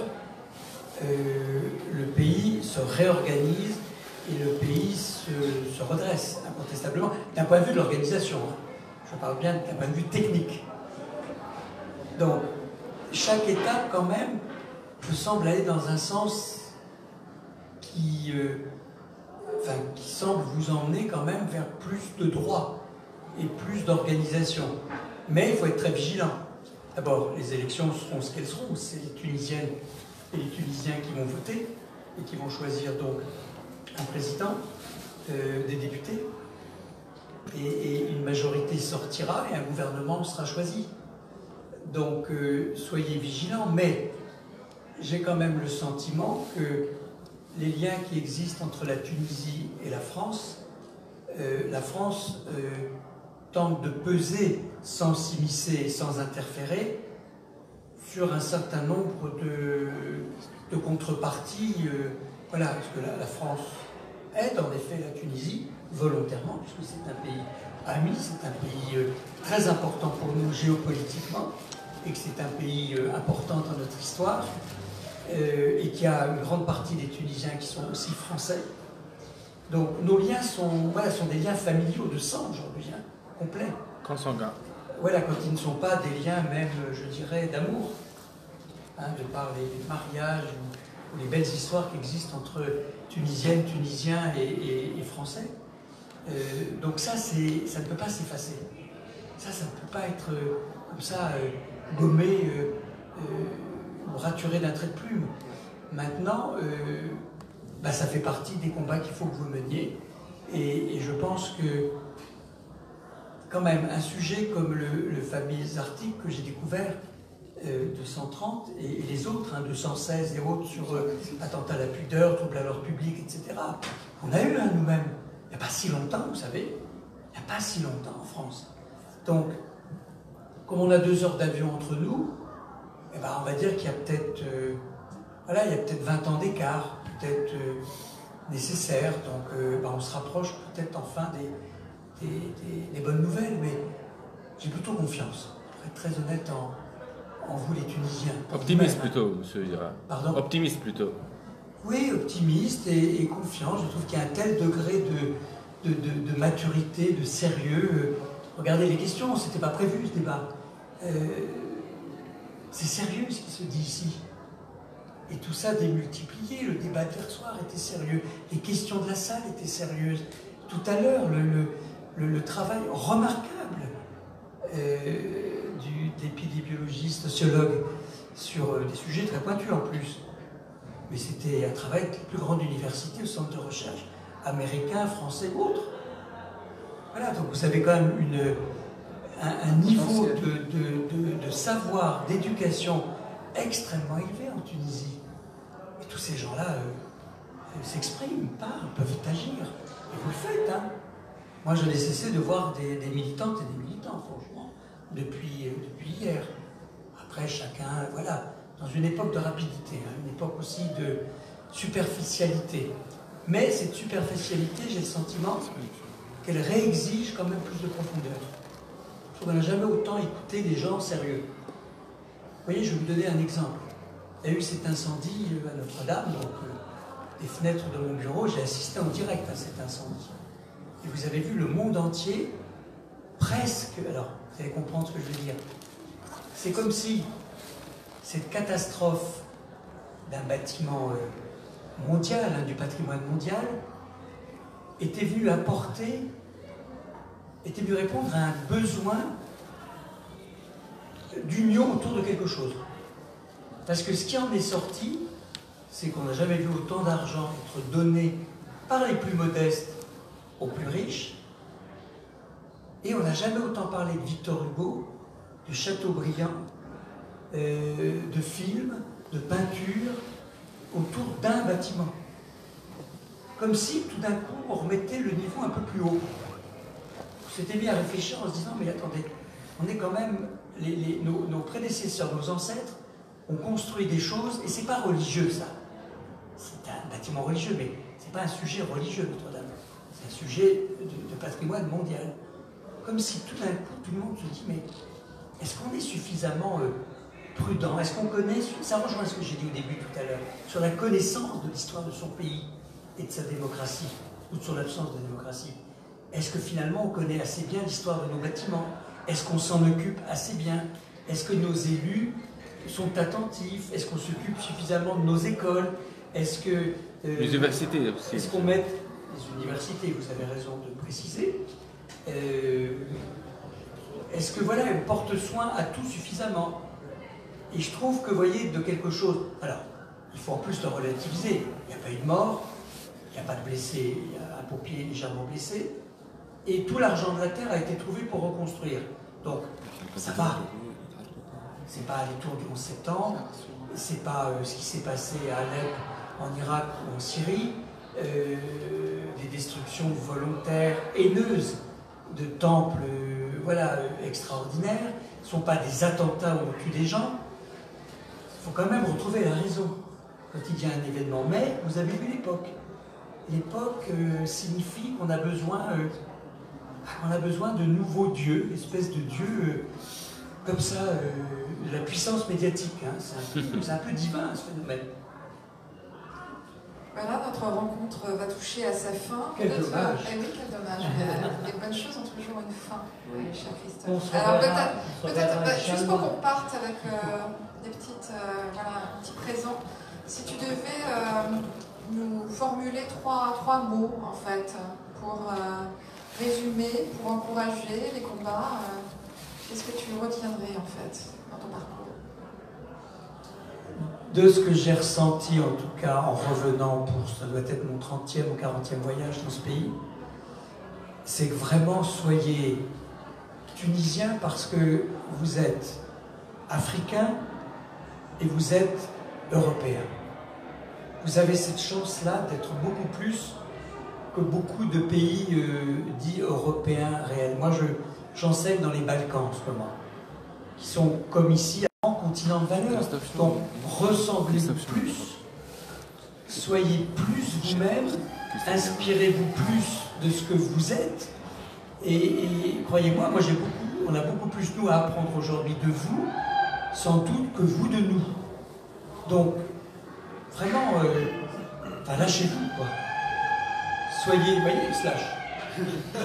le pays se réorganise et le pays se redresse incontestablement, d'un point de vue de l'organisation. Hein. Je parle bien d'un point de vue technique. Donc, chaque État, quand même, me semble aller dans un sens qui semble vous emmener quand même vers plus de droits et plus d'organisation. Mais il faut être très vigilant. D'abord, les élections seront ce qu'elles seront. C'est les Tunisiennes et les Tunisiens qui vont voter et qui vont choisir donc un président, des députés. Et une majorité sortira et un gouvernement sera choisi. Donc, soyez vigilants. Mais j'ai quand même le sentiment que les liens qui existent entre la Tunisie et la France tente de peser sans s'immiscer, sans interférer sur un certain nombre de contreparties. Voilà, parce que la France aide en effet la Tunisie volontairement, puisque c'est un pays ami, c'est un pays très important pour nous géopolitiquement, et que c'est un pays important dans notre histoire, et qu'il y a une grande partie des Tunisiens qui sont aussi français. Donc nos liens sont des liens familiaux de sang aujourd'hui, hein, complets. Consanguins. Voilà, quand ils ne sont pas des liens même, je dirais, d'amour, hein, de par les mariages ou les belles histoires qui existent entre Tunisiennes, Tunisiens et Français. Donc ça ne peut pas s'effacer. Ça ne peut pas être comme ça gommé ou raturé d'un trait de plume. Maintenant, ça fait partie des combats qu'il faut que vous meniez. Et je pense que quand même, un sujet comme le fameux article que j'ai découvert, 230, et les autres, 216 et autres, sur attentat à la pudeur, trouble à l'ordre public, etc. On a eu un nous-mêmes, il n'y a pas si longtemps, vous savez, il n'y a pas si longtemps en France. Donc, comme on a 2 heures d'avion entre nous, on va dire qu'il y a peut-être il y a peut-être 20 ans d'écart, peut-être nécessaire, donc on se rapproche peut-être enfin des bonnes nouvelles, mais j'ai plutôt confiance, pour être très honnête en vous les Tunisiens. Optimiste plutôt, monsieur Ira. Pardon ? Optimiste plutôt. Oui, optimiste et confiant. Je trouve qu'il y a un tel degré de maturité, de sérieux. Regardez les questions, c'était pas prévu ce débat. C'est sérieux ce qui se dit ici. Et tout ça démultiplié. Le débat d'hier soir était sérieux. Les questions de la salle étaient sérieuses. Tout à l'heure, le travail remarquable d'épidémiologistes, sociologues, sur des sujets très pointus en plus. Mais c'était un travail des plus grandes universités, au centre de recherche américains, français ou autres. Voilà, donc vous avez quand même un niveau de savoir, d'éducation extrêmement élevé en Tunisie. Et tous ces gens-là s'expriment, parlent, peuvent agir. Et vous le faites, hein. Moi, je n'ai cessé de voir des militantes et des militants, franchement, depuis hier. Après, chacun, voilà, dans une époque de rapidité, hein, une époque aussi de superficialité. Mais cette superficialité, j'ai le sentiment qu'elle réexige quand même plus de profondeur. Je trouve qu'on n'a jamais autant écouté des gens sérieux. Vous voyez, je vais vous donner un exemple. Il y a eu cet incendie à Notre-Dame, donc des fenêtres de mon bureau, j'ai assisté en direct à cet incendie. Et vous avez vu le monde entier, presque, alors vous allez comprendre ce que je veux dire, c'est comme si cette catastrophe d'un bâtiment mondial, du patrimoine mondial, était venue répondre à un besoin d'union autour de quelque chose. Parce que ce qui en est sorti, c'est qu'on n'a jamais vu autant d'argent être donné par les plus modestes aux plus riches, et on n'a jamais autant parlé de Victor Hugo, de Chateaubriand, de films, de peintures, autour d'un bâtiment. Comme si, tout d'un coup, on remettait le niveau un peu plus haut. On s'était mis à réfléchir en se disant, mais attendez, on est quand même, nos prédécesseurs, nos ancêtres, ont construit des choses, et c'est pas religieux, ça. C'est un bâtiment religieux, mais c'est pas un sujet religieux, Notre-Dame. C'est un sujet de patrimoine mondial. Comme si tout d'un coup, tout le monde se dit, mais est-ce qu'on est suffisamment prudent? Est-ce qu'on connaît, ça rejoint ce que j'ai dit au début tout à l'heure, sur la connaissance de l'histoire de son pays et de sa démocratie, ou de son absence de démocratie. Est-ce que finalement on connaît assez bien l'histoire de nos bâtiments? Est-ce qu'on s'en occupe assez bien? Est-ce que nos élus sont attentifs? Est-ce qu'on s'occupe suffisamment de nos écoles? Est-ce que... les universités aussi. Est-ce qu'on met... Les universités, vous avez raison de préciser. Est-ce que voilà, on porte soin à tout suffisamment? Et je trouve que, vous voyez, de quelque chose... Alors, il faut en plus le relativiser. Il n'y a pas eu de mort, il n'y a pas de blessés, il y a un pompier légèrement blessé. Et tout l'argent de la terre a été trouvé pour reconstruire. Donc, ça va. C'est pas les tours du 11 septembre, c'est pas ce qui s'est passé à Alep, en Irak ou en Syrie, des destructions volontaires, haineuses de temples extraordinaires. Ce ne sont pas des attentats où on tue des gens. faut quand même retrouver la raison quand il y a un événement. Mais vous avez vu l'époque. L'époque signifie qu'on a besoin de nouveaux dieux, espèce de dieux comme ça, la puissance médiatique. Hein, c'est un peu divin ce phénomène. Voilà, notre rencontre va toucher à sa fin. Quel dommage. Eh oui, quel dommage. Mais les bonnes choses ont toujours une fin, oui, cher Christophe. Alors peut-être juste pour qu'on parte avec des petites, voilà, un petit présent, si tu devais nous formuler trois mots, en fait, pour résumer, pour encourager les combats, qu'est-ce que tu retiendrais, en fait, dans ton parcours? De ce que j'ai ressenti, en tout cas, en revenant ça doit être mon 30e ou 40e voyage dans ce pays, c'est que vraiment, soyez tunisiens parce que vous êtes africains et vous êtes européens. Vous avez cette chance-là d'être beaucoup plus que beaucoup de pays dits européens réels. Moi, j'enseigne dans les Balkans en ce moment, qui sont comme ici, continent de valeurs. Donc, ressemblez-vous plus, soyez plus vous-même, inspirez-vous plus de ce que vous êtes. Et croyez-moi, on a beaucoup plus nous à apprendre aujourd'hui de vous, sans doute, que vous de nous. Donc, vraiment, lâchez-vous, quoi. Soyez, vous voyez, slash.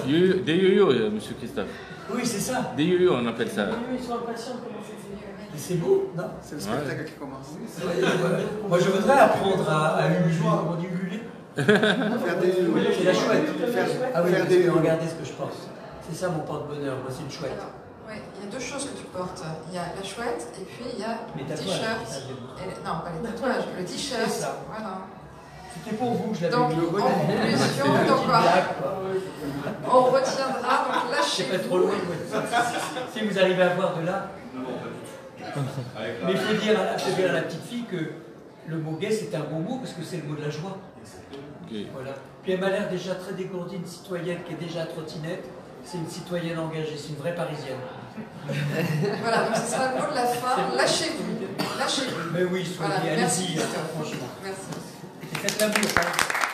Des yo-yo, monsieur Christophe. Oui, c'est ça. Des yo-yo, on appelle ça. Ils sont impatients de commencer. C'est beau, non? C'est le spectacle qui commence. Moi, je voudrais apprendre à ululer. On dit ululer? Faire des... C'est la chouette. Ah oui, faire des... regardez ce que je pense. C'est ça mon porte-bonheur, moi c'est une chouette. Alors, ouais, il y a deux choses que tu portes. Il y a la chouette et puis il y a les le t-shirt. Non, pas les tatouages, le t-shirt. Voilà. C'était pour vous que je l'avais donc, mis. En conclusion, on retiendra, donc lâchez. C'est pas trop loin. Si vous arrivez à voir de là. Mais il faut dire à la petite fille que le mot gay c'est un bon mot parce que c'est le mot de la joie. Okay. Voilà. Puis elle m'a l'air déjà très dégourdie, une citoyenne qui est déjà à trottinette. C'est une citoyenne engagée, c'est une vraie Parisienne. Voilà, donc ce sera le mot de la fin. Lâchez-vous. Lâchez-vous. Mais oui, soyez, voilà, allez-y, merci, franchement. Merci. Faites l'amour.